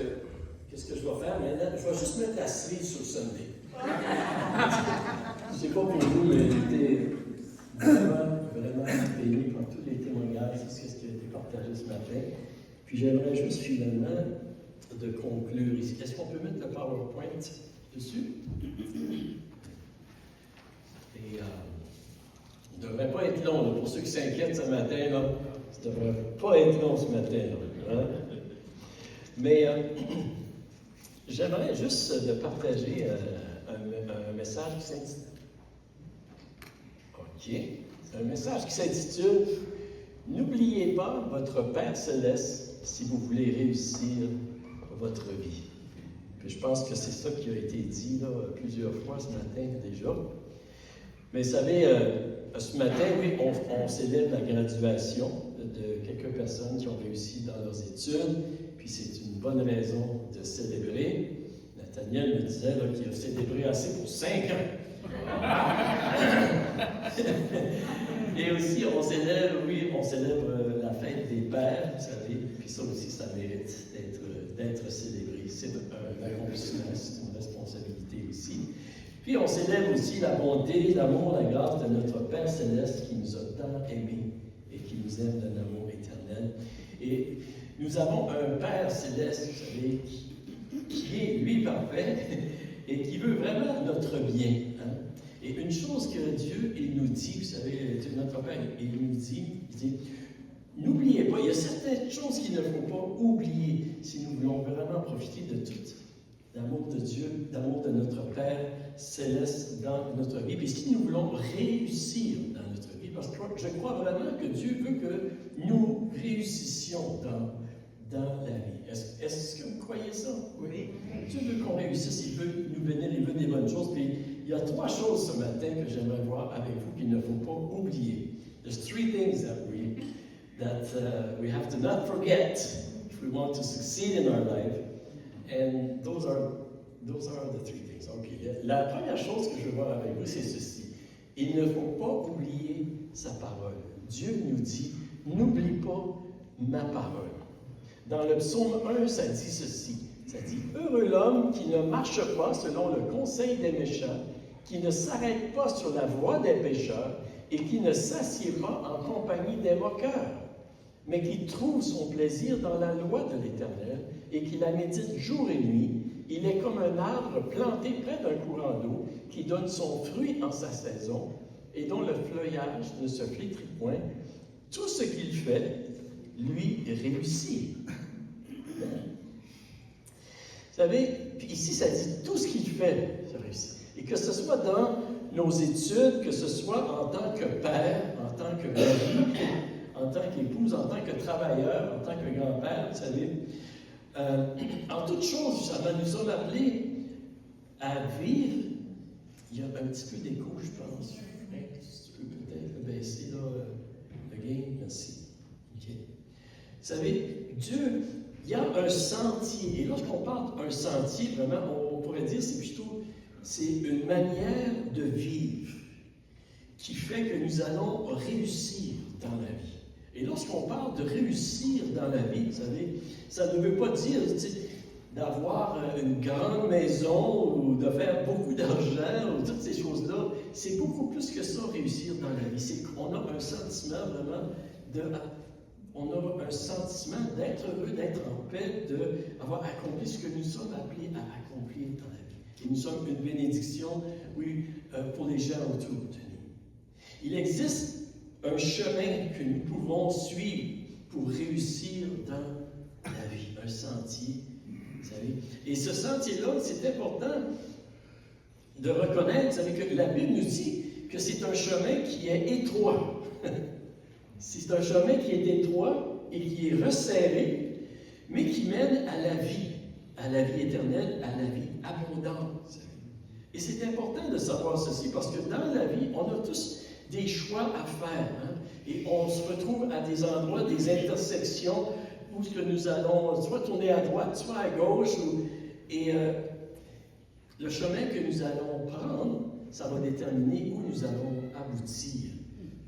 qu'est-ce que je vais faire maintenant? Je vais juste mettre la cerise sur le Sunday. Je ne sais pas pour vous, mais j'étais vraiment béni par tous les témoignages, c'est ce qui a été partagé ce matin. Puis j'aimerais juste finalement de conclure ici. Est-ce qu'on peut mettre le PowerPoint dessus? Et il ne devrait pas être long, là, pour ceux qui s'inquiètent ce matin, là, ça ne devrait pas être long ce matin. Là, hein? Mais j'aimerais juste de partager un message qui s'intitule. OK. C'est un message qui s'intitule N'oubliez pas votre Père Céleste si vous voulez réussir votre vie. Puis je pense que c'est ça qui a été dit là, plusieurs fois ce matin déjà. Mais vous savez, ce matin, oui, on célèbre la graduation de quelques personnes qui ont réussi dans leurs études. puis c'est une bonne raison de célébrer. Nathaniel me disait qu'il a célébré assez pour 5 ans. Et aussi, on célèbre la fête des pères, vous savez, puis ça aussi, ça mérite d'être célébré. C'est un accomplissement, c'est une responsabilité aussi. Puis on célèbre aussi la bonté, l'amour, la grâce de notre Père Céleste qui nous a tant aimés et qui nous aime d'un amour éternel. Et nous avons un Père Céleste, vous savez, qui est, lui, parfait et qui veut vraiment notre bien. Hein? Et une chose que Dieu, il nous dit, vous savez, notre Père, il nous dit, n'oubliez pas, il y a certaines choses qu'il ne faut pas oublier si nous voulons vraiment profiter de tout l'amour de Dieu, l'amour de notre Père Céleste dans notre vie, puis si nous voulons réussir dans notre vie, parce que je crois vraiment que Dieu veut que nous réussissions dans la vie. Est-ce que vous croyez ça? Oui. Dieu veut qu'on réussisse, il veut nous bénir, il veut des bonnes choses, puis il y a 3 choses ce matin que j'aimerais voir avec vous qu'il ne faut pas oublier. There's 3 things that we have to not forget if we want to succeed in our life. And those are the 3 things. Okay. La première chose que je veux voir avec vous, c'est ceci. Il ne faut pas oublier sa parole. Dieu nous dit, n'oublie pas ma parole. Dans le psaume 1, ça dit ceci. Ça dit, heureux l'homme qui ne marche pas selon le conseil des méchants, qui ne s'arrête pas sur la voie des pécheurs et qui ne s'assied pas en compagnie des moqueurs, mais qui trouve son plaisir dans la loi de l'Éternel et qui la médite jour et nuit. Il est comme un arbre planté près d'un courant d'eau qui donne son fruit en sa saison et dont le feuillage ne se flétrit point. Tout ce qu'il fait, lui, réussit. Vous savez, puis ici, ça dit tout ce qu'il fait, ça réussit. Et que ce soit dans nos études, que ce soit en tant que père, en tant que mari, en tant qu'épouse, en tant que travailleur, en tant que grand-père, vous savez, en toute chose, ça nous a appelés à vivre. Il y a un petit peu d'écho, je pense. Frank, si tu peux peut-être baisser là, le gain, merci. Okay. Vous savez, Dieu, il y a un sentier. Et lorsqu'on parle d'un sentier, vraiment, on pourrait dire c'est une manière de vivre qui fait que nous allons réussir dans la vie. Et lorsqu'on parle de réussir dans la vie, vous savez, ça ne veut pas dire d'avoir une grande maison ou de faire beaucoup d'argent ou toutes ces choses-là. C'est beaucoup plus que ça, réussir dans la vie. C'est qu'on a un sentiment vraiment on a un sentiment d'être heureux, d'être en paix, d'avoir accompli ce que nous sommes appelés à accomplir dans la vie. Et nous sommes une bénédiction, oui, pour les gens autour de nous. Il existe un chemin que nous pouvons suivre pour réussir dans la vie, un sentier, vous savez. Et ce sentier-là, c'est important de reconnaître, vous savez, que la Bible nous dit que c'est un chemin qui est étroit. C'est un chemin qui est étroit et qui est resserré, mais qui mène à la vie éternelle, à la vie abondante. Et c'est important de savoir ceci, parce que dans la vie, on a tous des choix à faire. Hein? Et on se retrouve à des endroits, des intersections, où ce que nous allons soit tourner à droite, soit à gauche. Et le chemin que nous allons prendre, ça va déterminer où nous allons aboutir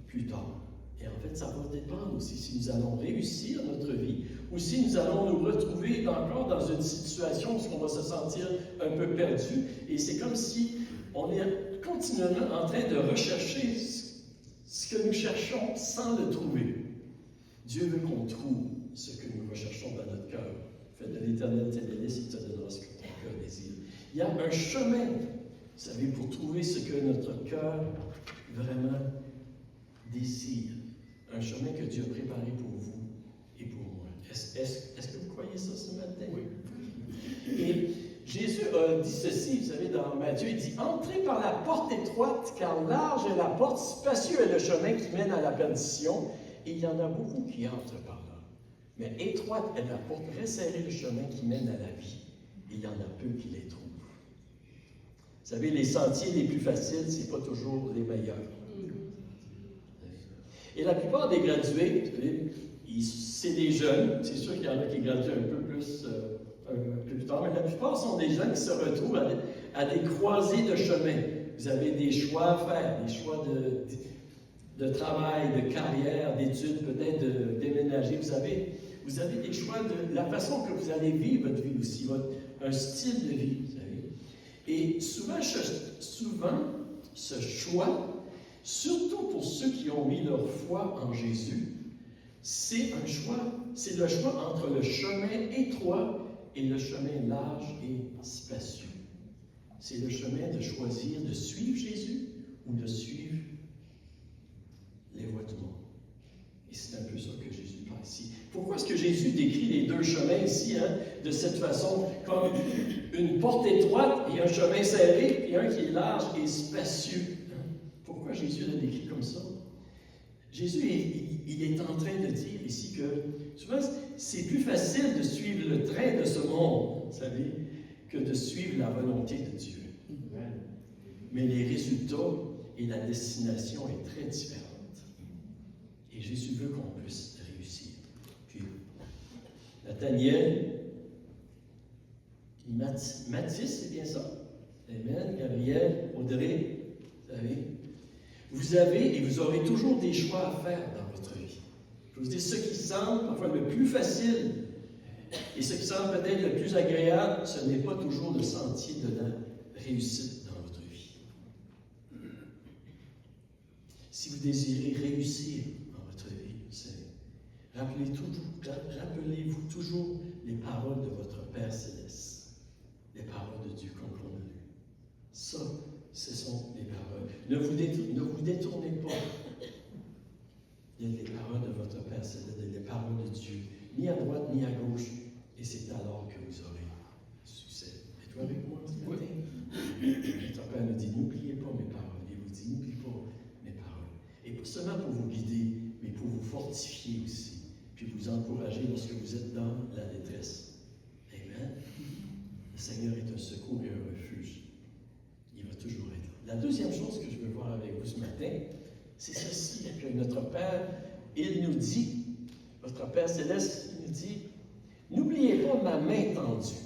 plus tard. Et en fait, ça va dépendre aussi si nous allons réussir notre vie ou si nous allons nous retrouver encore dans une situation où on va se sentir un peu perdu. Et c'est comme si on est continuellement en train de rechercher ce que nous cherchons sans le trouver. Dieu veut qu'on trouve ce que nous recherchons dans notre cœur. Fais de l'Éternel tes délices, il te donnera ce que ton cœur désire. Il y a un chemin, vous savez, pour trouver ce que notre cœur vraiment désire. Un chemin que Dieu a préparé pour vous et pour moi. Est-ce que vous croyez ça ce matin? Oui. Et Jésus a dit ceci, vous savez, dans Matthieu, il dit « Entrez par la porte étroite, car large est la porte, spacieux est le chemin qui mène à la perdition, et il y en a beaucoup qui entrent par là. Mais étroite est la porte, resserré le chemin qui mène à la vie, et il y en a peu qui les trouvent. » Vous savez, les sentiers les plus faciles, ce n'est pas toujours les meilleurs. Et la plupart des gradués, vous savez, c'est des jeunes, c'est sûr qu'il y en a qui graduent un peu plus un peu plus tard, mais la plupart sont des gens qui se retrouvent à des croisées de chemin. Vous avez des choix à faire, des choix de travail, de carrière, d'études, peut-être de déménager. Vous avez des choix de la façon que vous allez vivre votre vie aussi, un style de vie, vous savez. Et souvent, ce choix, surtout pour ceux qui ont mis leur foi en Jésus, c'est le choix entre le chemin étroit et le chemin large et spacieux. C'est le chemin de choisir de suivre Jésus ou de suivre les voies du monde. Et c'est un peu ça que Jésus parle ici. Pourquoi est-ce que Jésus décrit les deux chemins ici, de cette façon, comme une porte étroite et un chemin serré, et un qui est large et spacieux? Pourquoi Jésus l'a décrit comme ça? Jésus, il est en train de dire ici que, souvent, c'est plus facile de suivre le train de ce monde, vous savez, que de suivre la volonté de Dieu. Mais les résultats et la destination est très différente. Et Jésus veut qu'on puisse réussir. Puis, Nathaniel, Mathis, c'est bien ça? Amen. Gabriel, Audrey, vous savez, et vous aurez toujours des choix à faire dans votre vie. Je vous dis, ce qui semble parfois le plus facile et ce qui semble peut-être le plus agréable, ce n'est pas toujours le sentier de la réussite dans votre vie. Si vous désirez réussir dans votre vie, rappelez-vous toujours les paroles de votre Père Céleste, les paroles de Dieu comme on a lu. Ça, ce sont les paroles. Ne vous détournez pas des paroles de votre Père Céleste, des paroles de Dieu, ni à droite ni à gauche, et c'est alors que vous aurez succès. Êtes-vous avec moi? Oui. Notre Père nous dit, n'oubliez pas mes paroles. Il vous dit, n'oubliez pas mes paroles. Et pas seulement pour vous guider, mais pour vous fortifier aussi, puis vous encourager lorsque vous êtes dans la détresse. Amen. Le Seigneur est un secours et un refuge. Il va toujours être là. La deuxième chose que je veux voir avec vous ce matin, c'est ceci, que notre Père, il nous dit, notre Père Céleste, il nous dit, n'oubliez pas ma main tendue.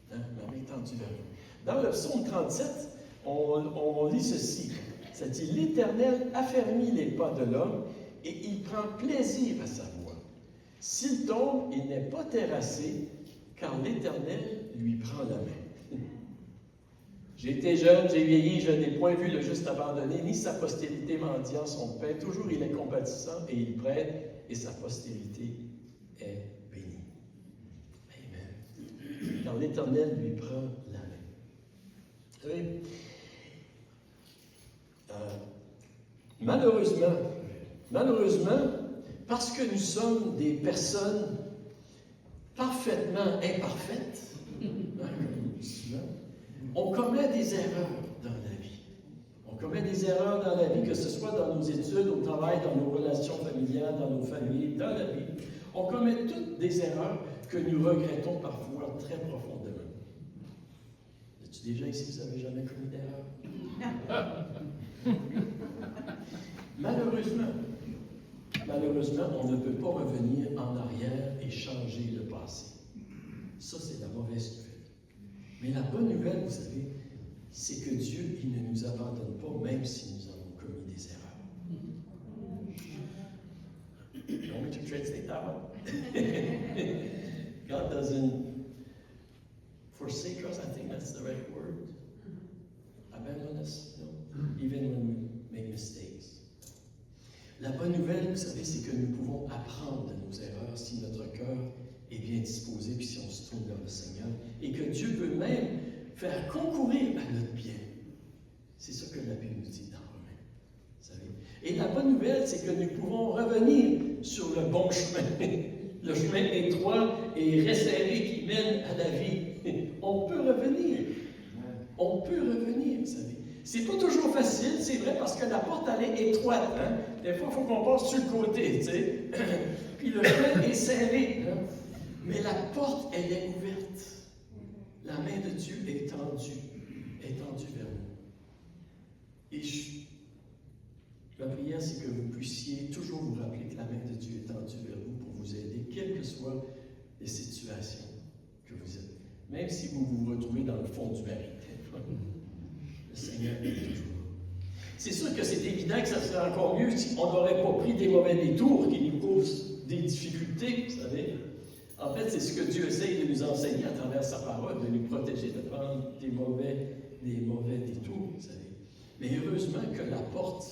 Ma main tendue vers vous. Dans le psaume 37, on lit ceci. Ça dit, l'Éternel affermit les pas de l'homme et il prend plaisir à sa voie. S'il tombe, il n'est pas terrassé, car l'Éternel lui prend la main. J'ai été jeune, j'ai vieilli, je n'ai point vu le juste abandonné, ni sa postérité mendiant son pain. Toujours il est compatissant et il prête, et sa postérité est bénie. Amen. Car l'Éternel lui prend la main. Vous savez, malheureusement, parce que nous sommes des personnes parfaitement imparfaites, on commet des erreurs dans la vie. On commet des erreurs dans la vie, que ce soit dans nos études, au travail, dans nos relations familiales, dans nos familles, dans la vie. On commet toutes des erreurs que nous regrettons parfois très profondément. As-tu déjà ici, vous n'avez jamais commis d'erreur? Malheureusement, on ne peut pas revenir en arrière et changer le passé. Ça, c'est la mauvaise nouvelle. Mais la bonne nouvelle, vous savez, c'est que Dieu, il ne nous abandonne pas, même si nous avons commis des erreurs. You want me to translate that one? God doesn't forsake us, I think that's the right word. Abandon us, even when we make mistakes. La bonne nouvelle, vous savez, c'est que nous pouvons apprendre de nos erreurs si notre cœur est bien disposé, puis si on se tourne vers le Seigneur, et que Dieu peut même faire concourir à notre bien. C'est ça que la Bible nous dit dans Romains. Vous savez. Et la bonne nouvelle, c'est que nous pouvons revenir sur le bon chemin, le chemin étroit et resserré qui mène à la vie. On peut revenir. On peut revenir, vous savez. C'est pas toujours facile, c'est vrai, parce que la porte, elle est étroite. Hein? Des fois, il faut qu'on passe sur le côté, tu sais. Puis le chemin est serré. Hein? Mais la porte, elle est ouverte. La main de Dieu est tendue vers nous. Et ma prière, c'est que vous puissiez toujours vous rappeler que la main de Dieu est tendue vers vous pour vous aider, quelles que soient les situations. que vous êtes. Même si vous vous retrouvez dans le fond du baril, le Seigneur est toujours là. C'est sûr que c'est évident que ça serait encore mieux si on n'aurait pas pris des mauvais détours qui nous causent des difficultés, vous savez. En fait, c'est ce que Dieu essaye de nous enseigner à travers sa parole, de nous protéger, de prendre des mauvais détours, vous savez. Mais heureusement que la porte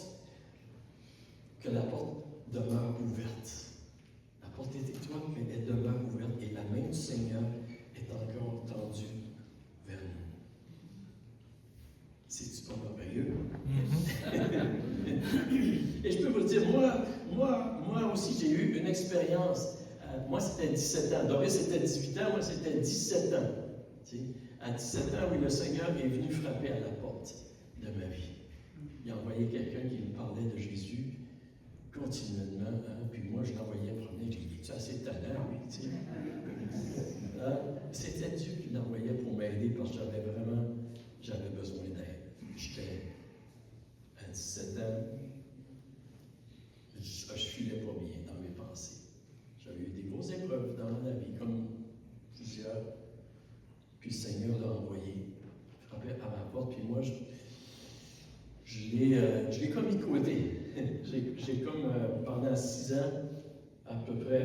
demeure ouverte. La porte est étroite, mais elle demeure ouverte et la main du Seigneur est encore tendue vers nous. C'est-tu pas merveilleux? Et je peux vous dire, moi aussi, j'ai eu une expérience. Moi, c'était 17 ans. Doris, c'était 18 ans. Moi, c'était 17 ans. Tu sais, à 17 ans, oui, le Seigneur est venu frapper à la porte de ma vie. Il a envoyé quelqu'un qui me parlait de Jésus continuellement. Hein, puis moi, je l'envoyais promener. J'ai dit, tu as assez de talent, oui. Tu sais. C'était Dieu qui l'envoyait pour m'aider parce que j'avais besoin d'aide. J'étais à 17 ans, je filais pas bien dans mes pensées. J'avais eu des grosses épreuves dans ma vie, comme plusieurs. Puis le Seigneur l'a envoyé, frappé à ma porte, puis moi, je l'ai comme mis de côté. J'ai comme, pendant 6 ans, à peu près,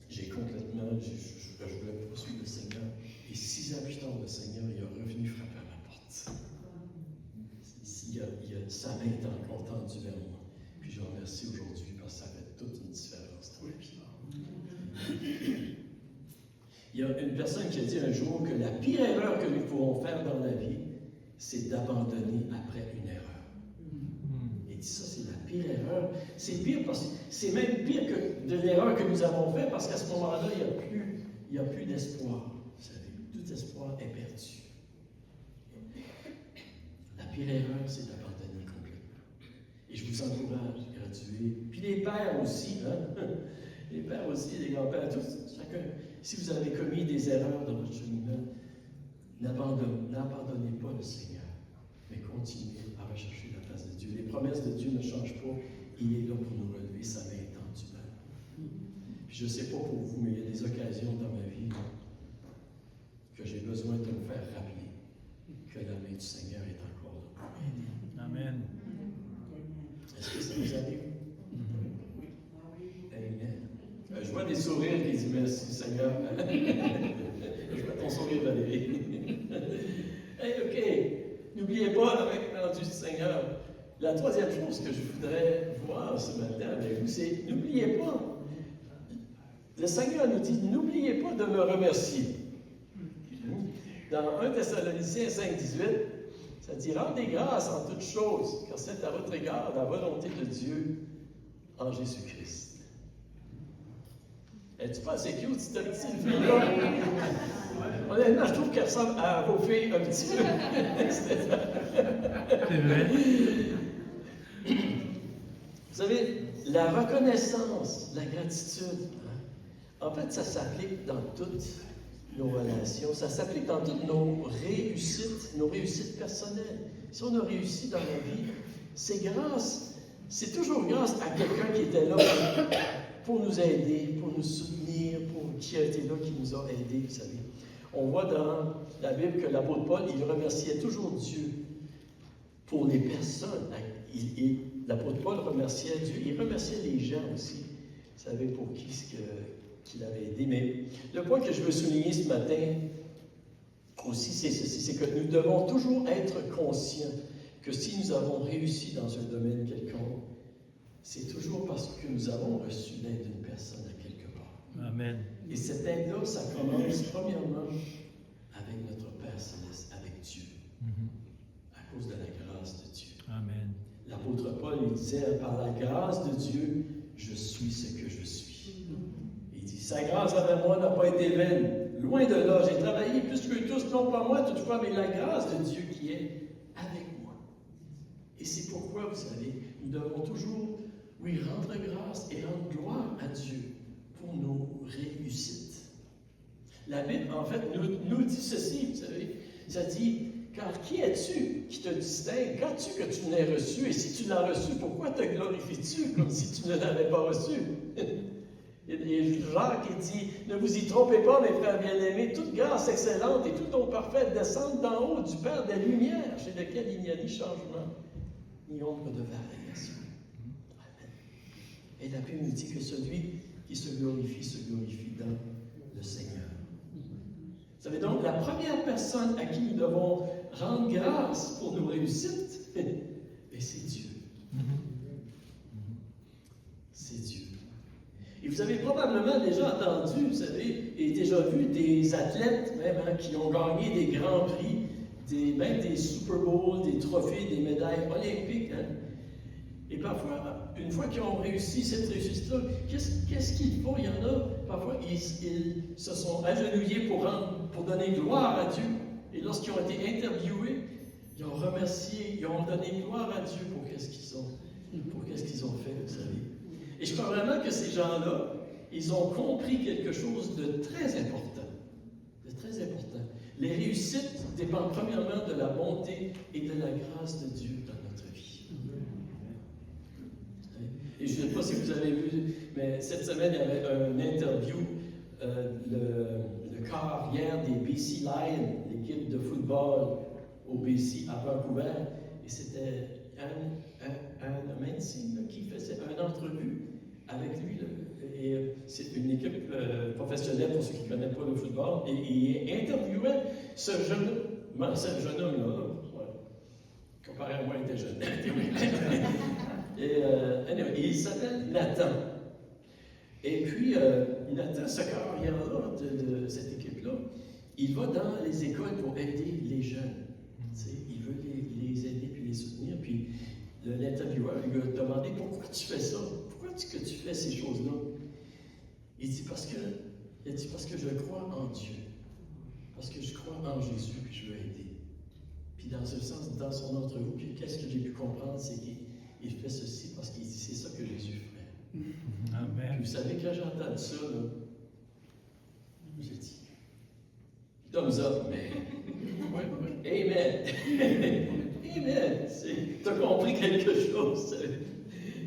je voulais poursuivre le Seigneur. Et 6 ans plus tard, le Seigneur, il est revenu frapper à ma porte. Sa main est encore tendue vers moi. Puis je remercie aujourd'hui parce que ça fait toute une différence dans ma vie. Il y a une personne qui a dit un jour que la pire erreur que nous pouvons faire dans la vie, c'est d'abandonner après une erreur. Il dit ça, c'est la pire erreur. C'est pire parce que c'est même pire que de l'erreur que nous avons faite parce qu'à ce moment-là, il n'y a plus d'espoir. Vous savez, tout espoir est perdu. La pire erreur, c'est d'abandonner complètement. Et je vous encourage, graduer. Puis les pères aussi, hein? Les pères aussi, les grands-pères, tous, chacun. Si vous avez commis des erreurs dans votre cheminement, n'abandonnez pas le Seigneur, mais continuez à rechercher la face de Dieu. Les promesses de Dieu ne changent pas. Il est là pour nous relever, sa main tendue vers nous. Puis je ne sais pas pour vous, mais il y a des occasions dans ma vie que j'ai besoin de me faire rappeler que la main du Seigneur est encore là pour m'aider. Amen. Est-ce que ça vous arrive? Oui. Amen. Je vois des sourires qui disent merci Seigneur. Je vois ton sourire, Valérie. Hey, OK. N'oubliez pas la main tendue du Seigneur. La troisième chose que je voudrais voir ce matin avec vous, c'est n'oubliez pas. Le Seigneur nous dit, n'oubliez pas de me remercier. Dans 1 Thessaloniciens 5,18, ça dit, rendez grâce en toutes choses, car c'est à votre égard la volonté de Dieu en Jésus-Christ. Es-tu pas assez cute, cette petite fille-là? Honnêtement, je trouve qu'elle ressemble à vos filles un petit peu. C'est vrai. Vous savez, la reconnaissance, la gratitude, en fait, ça s'applique dans toutes nos relations, ça s'applique dans toutes nos réussites personnelles. Si on a réussi dans la vie, c'est toujours grâce à quelqu'un qui était là pour nous aider, pour nous soutenir, qui a été là, qui nous a aidés, vous savez. On voit dans la Bible que l'apôtre Paul, il remerciait toujours Dieu pour les personnes. L'apôtre Paul remerciait Dieu, il remerciait les gens aussi, vous savez, pour qui qu'il avait aidé. Mais le point que je veux souligner ce matin aussi, c'est ceci, c'est que nous devons toujours être conscients que si nous avons réussi dans un domaine quelconque, c'est toujours parce que nous avons reçu l'aide d'une personne à quelque part. Amen. Et cette aide-là, ça commence premièrement avec notre Père Céleste, avec Dieu, à cause de la grâce de Dieu. Amen. L'apôtre Paul, il disait, par la grâce de Dieu, je suis ce que je suis. Il dit, sa grâce envers moi n'a pas été vaine. Loin de là, j'ai travaillé plus que tous, non pas moi toutefois, mais la grâce de Dieu qui est avec moi. Et c'est pourquoi, vous savez, nous devons toujours, oui, rendre grâce et rendre gloire à Dieu pour nos réussites. La Bible, en fait, nous dit ceci, vous savez, ça dit, car qui es-tu qui te distingue? Qu'as-tu que tu n'aies reçu? Et si tu l'as reçu, pourquoi te glorifies-tu comme si tu ne l'avais pas reçu? Et Jacques, il dit, ne vous y trompez pas, mes frères bien-aimés, toute grâce excellente et toute don parfaite descendent d'en haut du Père des Lumières, chez lequel il n'y a ni changement, ni ombre de variation. Amen. Et la Bible nous dit que celui qui se glorifie dans le Seigneur. Vous savez donc, la première personne à qui nous devons rendre grâce pour nos réussites, c'est Dieu. C'est Dieu. Et vous avez probablement déjà entendu, vous savez, et déjà vu des athlètes même qui ont gagné des grands prix, même des Super Bowls, des trophées, des médailles olympiques. Hein? Et parfois, une fois qu'ils ont réussi cette réussite-là, qu'est-ce qu'ils font? Il y en a, parfois, ils se sont agenouillés pour donner gloire à Dieu. Et lorsqu'ils ont été interviewés, ils ont remercié, ils ont donné gloire à Dieu pour qu'est-ce qu'ils ont fait, vous savez. Et je crois vraiment que ces gens-là, ils ont compris quelque chose de très important. De très important. Les réussites dépendent premièrement de la bonté et de la grâce de Dieu dans notre vie. Et je ne sais pas si vous avez vu, mais cette semaine, il y avait une interview, le corps arrière des BC Lions, l'équipe de football au BC à Vancouver, et c'était Anne Mancini qui faisait une entrevue avec lui. Et c'est une équipe professionnelle pour ceux qui ne connaissent pas le football, et il interviewait ce jeune homme-là, ouais. Comparé à moi, il était jeune. Et il s'appelle Nathan. Et puis, Nathan, ce carrière-là de cette équipe-là, il va dans les écoles pour aider les jeunes. Il veut les aider puis les soutenir. Puis l'intervieweur lui a demandé pourquoi tu fais ça? Pourquoi tu fais ces choses-là? Il dit parce que je crois en Dieu. Parce que je crois en Jésus puis je veux aider. Puis dans ce sens, dans son entrevue, puis qu'est-ce que j'ai pu comprendre, c'est qu'il fait ceci parce qu'il dit c'est ça que Jésus ferait. Amen. Puis vous savez, quand j'ai entendu ça, là, j'ai dit thumbs up, mais. Amen. Amen. Tu as compris quelque chose.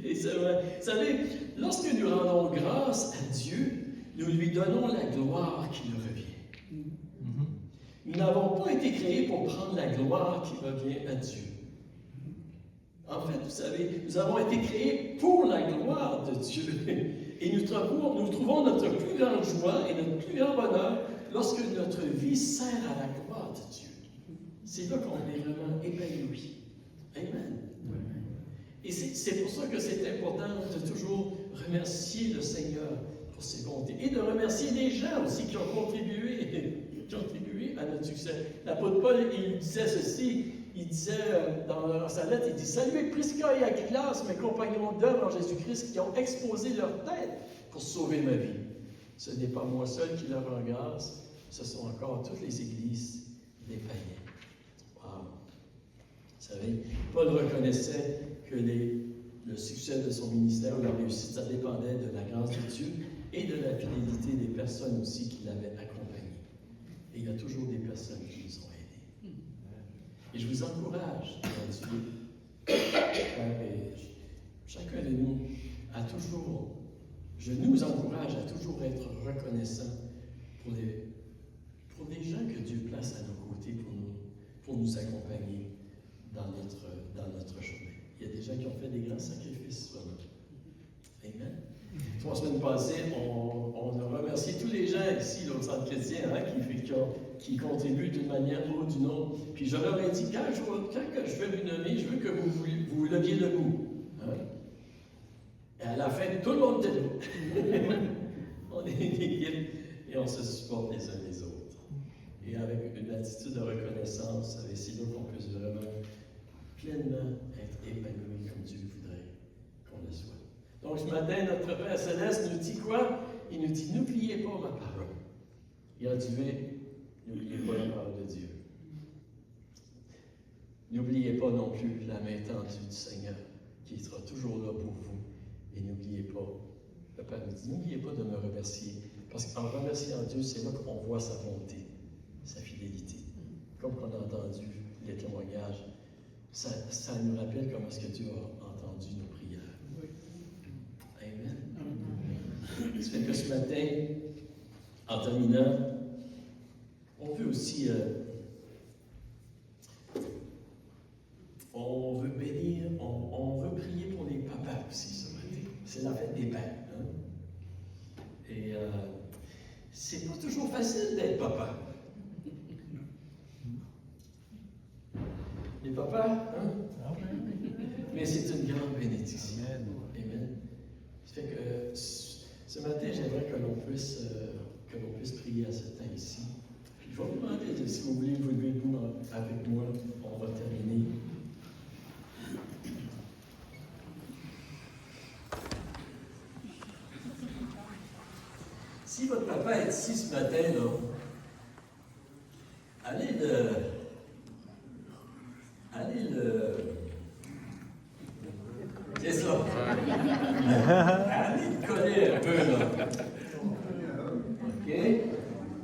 Et c'est vrai. Vous savez, lorsque nous rendons grâce à Dieu, nous lui donnons la gloire qui lui revient. Nous n'avons pas été créés pour prendre la gloire qui revient à Dieu. En fait, vous savez, nous avons été créés pour la gloire de Dieu. Et nous trouvons notre plus grande joie et notre plus grand bonheur lorsque notre vie sert à la gloire de Dieu. C'est là qu'on est vraiment épanoui. Amen. Et c'est pour ça que c'est important de toujours remercier le Seigneur pour ses bontés et de remercier les gens aussi qui ont contribué à notre succès. L'apôtre Paul, il disait ceci, il disait dans sa lettre, il dit « Saluez Prisca et Aquilas, mes compagnons d'œuvre en Jésus-Christ, qui ont exposé leur tête pour sauver ma vie. Ce n'est pas moi seul qui leur rend grâce, ce sont encore toutes les églises des païens. » Wow! Vous savez, Paul reconnaissait que le succès de son ministère ou la réussite, ça dépendait de la grâce de Dieu et de la fidélité des personnes aussi qui l'avaient accompagné. Et il y a toujours des personnes qui nous ont aidés. Et je vous encourage, Dieu, chacun de nous, je nous encourage à toujours être reconnaissants pour les gens que Dieu place à nos côtés pour nous accompagner dans notre chemin. Il y a des gens qui ont fait des grands sacrifices pour nous. Amen. 3 semaines passées, on a remercié tous les gens ici, au Centre chrétien, qui contribuent d'une manière ou d'une autre. Puis je leur ai dit, quand je vais vous nommer, je veux que vous leviez debout. Hein? Et à la fin, tout le monde était debout. On est une équipe et on se supporte les uns les autres. Et avec une attitude de reconnaissance, c'est là qu'on puisse vraiment pleinement être épanoui comme Dieu voudrait qu'on le soit. Donc ce matin, notre Père Céleste nous dit quoi? Il nous dit, n'oubliez pas ma parole. Graduez, n'oubliez pas la parole de Dieu. N'oubliez pas non plus la main tendue du Seigneur, qui sera toujours là pour vous. Et n'oubliez pas, le Père nous dit, n'oubliez pas de me remercier. Parce qu'en remerciant Dieu, c'est là qu'on voit sa bonté, sa fidélité. Comme on a entendu les témoignages, ça nous rappelle comment est-ce que Dieu a entendu nos prières. Amen. Ça fait que ce matin, en terminant, on veut aussi, on veut bénir, on veut prier pour les papas aussi ce matin. C'est la fête des pères. Hein? Et c'est pas toujours facile d'être papa. Les papas, hein? Mais c'est une grande bénédiction. Amen. Ça fait que ce matin, j'aimerais que l'on puisse prier à ce temps ici. Je vais vous demander si vous voulez vous lever debout avec moi, on va terminer. Si votre papa est ici ce matin, là, allez le c'est ça. Allez le coller un peu, là. OK?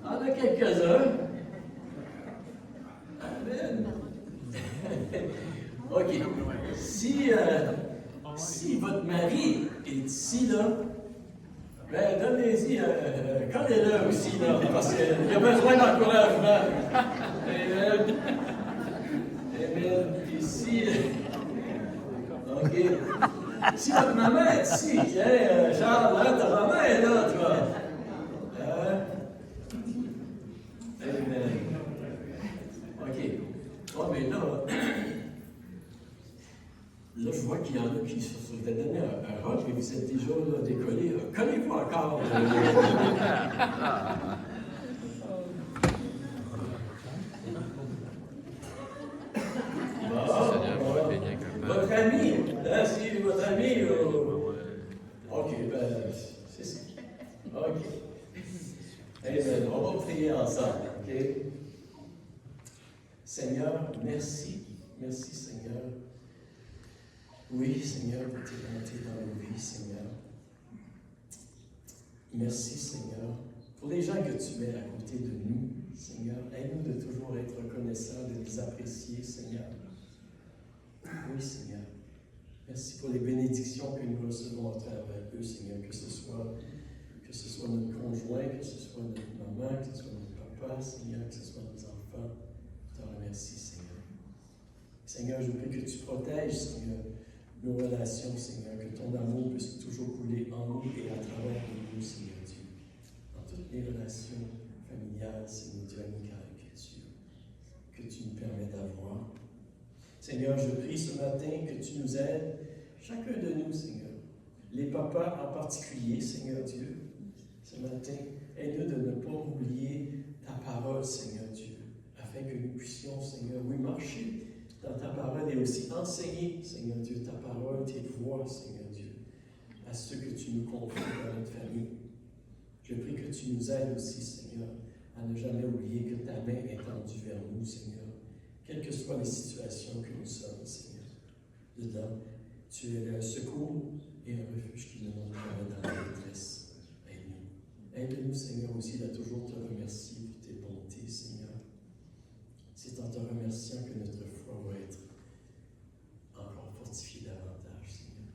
On a quelques-uns. Amen. OK. Si votre mari est ici, là, ben, donnez-y, collez-le aussi, là, parce qu'il a besoin d'encouragement. Amen. Amen. Puis si, OK. Si votre maman est ici, tiens, Charles, hein, ta maman est là, toi. Amen. OK. Oh, mais là, je vois qu'il y en a qui se sont donné un rock et vous êtes déjà là, décollés. Collez-vous encore. Votre ami, hein, si votre ami, OK, ben, c'est ça. OK. Amen. On va prier ensemble, OK? Seigneur, merci. Merci, Seigneur. Oui, Seigneur, pour tes bontés dans nos vies, Seigneur. Merci, Seigneur, pour les gens que tu mets à côté de nous, Seigneur. Aide-nous de toujours être reconnaissants, de les apprécier, Seigneur. Oui, Seigneur. Merci pour les bénédictions que nous recevons à travers eux, Seigneur, que ce soit notre conjoint, que ce soit notre maman, que ce soit notre papa, Seigneur, que ce soit nos enfants. Je te remercie, Seigneur. Seigneur, je prie que tu protèges, Seigneur, nos relations, Seigneur, que ton amour puisse toujours couler en nous et à travers nous, Seigneur Dieu. Dans toutes les relations familiales, Seigneur Dieu, amicales, que tu nous permets d'avoir. Seigneur, je prie ce matin que tu nous aides, chacun de nous, Seigneur. Les papas en particulier, Seigneur Dieu. Ce matin, aide-nous de ne pas oublier ta parole, Seigneur Dieu, afin que nous puissions, Seigneur, oui, marcher dans ta parole et aussi enseigner, Seigneur Dieu, ta parole, tes voies, Seigneur Dieu, à ceux que tu nous confies dans notre famille. Je prie que tu nous aides aussi, Seigneur, à ne jamais oublier que ta main est tendue vers nous, Seigneur. Quelles que soient les situations que nous sommes, Seigneur, dedans, tu es un secours et un refuge qui nous montre dans la détresse. Aide-nous. Aide-nous, Seigneur, aussi à toujours te remercier pour tes bontés, Seigneur. C'est en te remerciant que notre foi va être encore fortifiée davantage, Seigneur.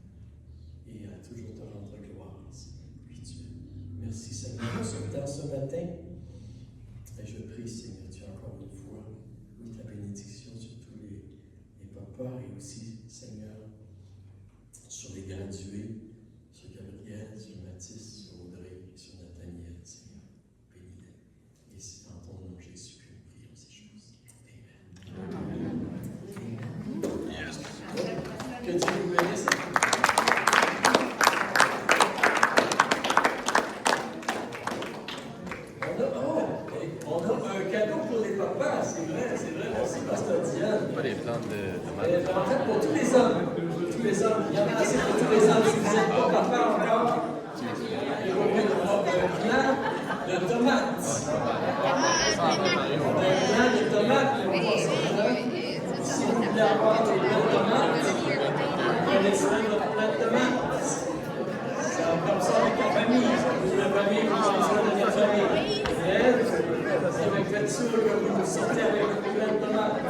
Et à toujours te rendre gloire, Seigneur. Oui, Dieu. Merci, Seigneur, pour ce temps ce matin. Et je prie, Seigneur Dieu, encore une fois, oui, ta bénédiction sur tous les papas et aussi, Seigneur, sur les gradués, sur Gabriel, sur Mathis, sur Audrey, sur Nathaniel, Seigneur. Bénis-les. Et c'est en ton nom, Jésus, que nous prions ces choses. Amen. Yes. Que Dieu vous bénisse. On a un cadeau pour les papas, c'est vrai, merci Pasteur Diane. Pas des plantes de tomates. En fait, pour tous les hommes, il y en a assez pour tous les hommes, si vous n'êtes pas papa encore, il vaut mieux avoir un plant de tomates. Un plant de tomates, si vous voulez avoir des plants de tomates, prenez soin de votre plant de tomates. C'est comme ça avec la famille, la famille, vous prenez soin de votre famille. Faites sûr que vous sortez avec une pleine tomate.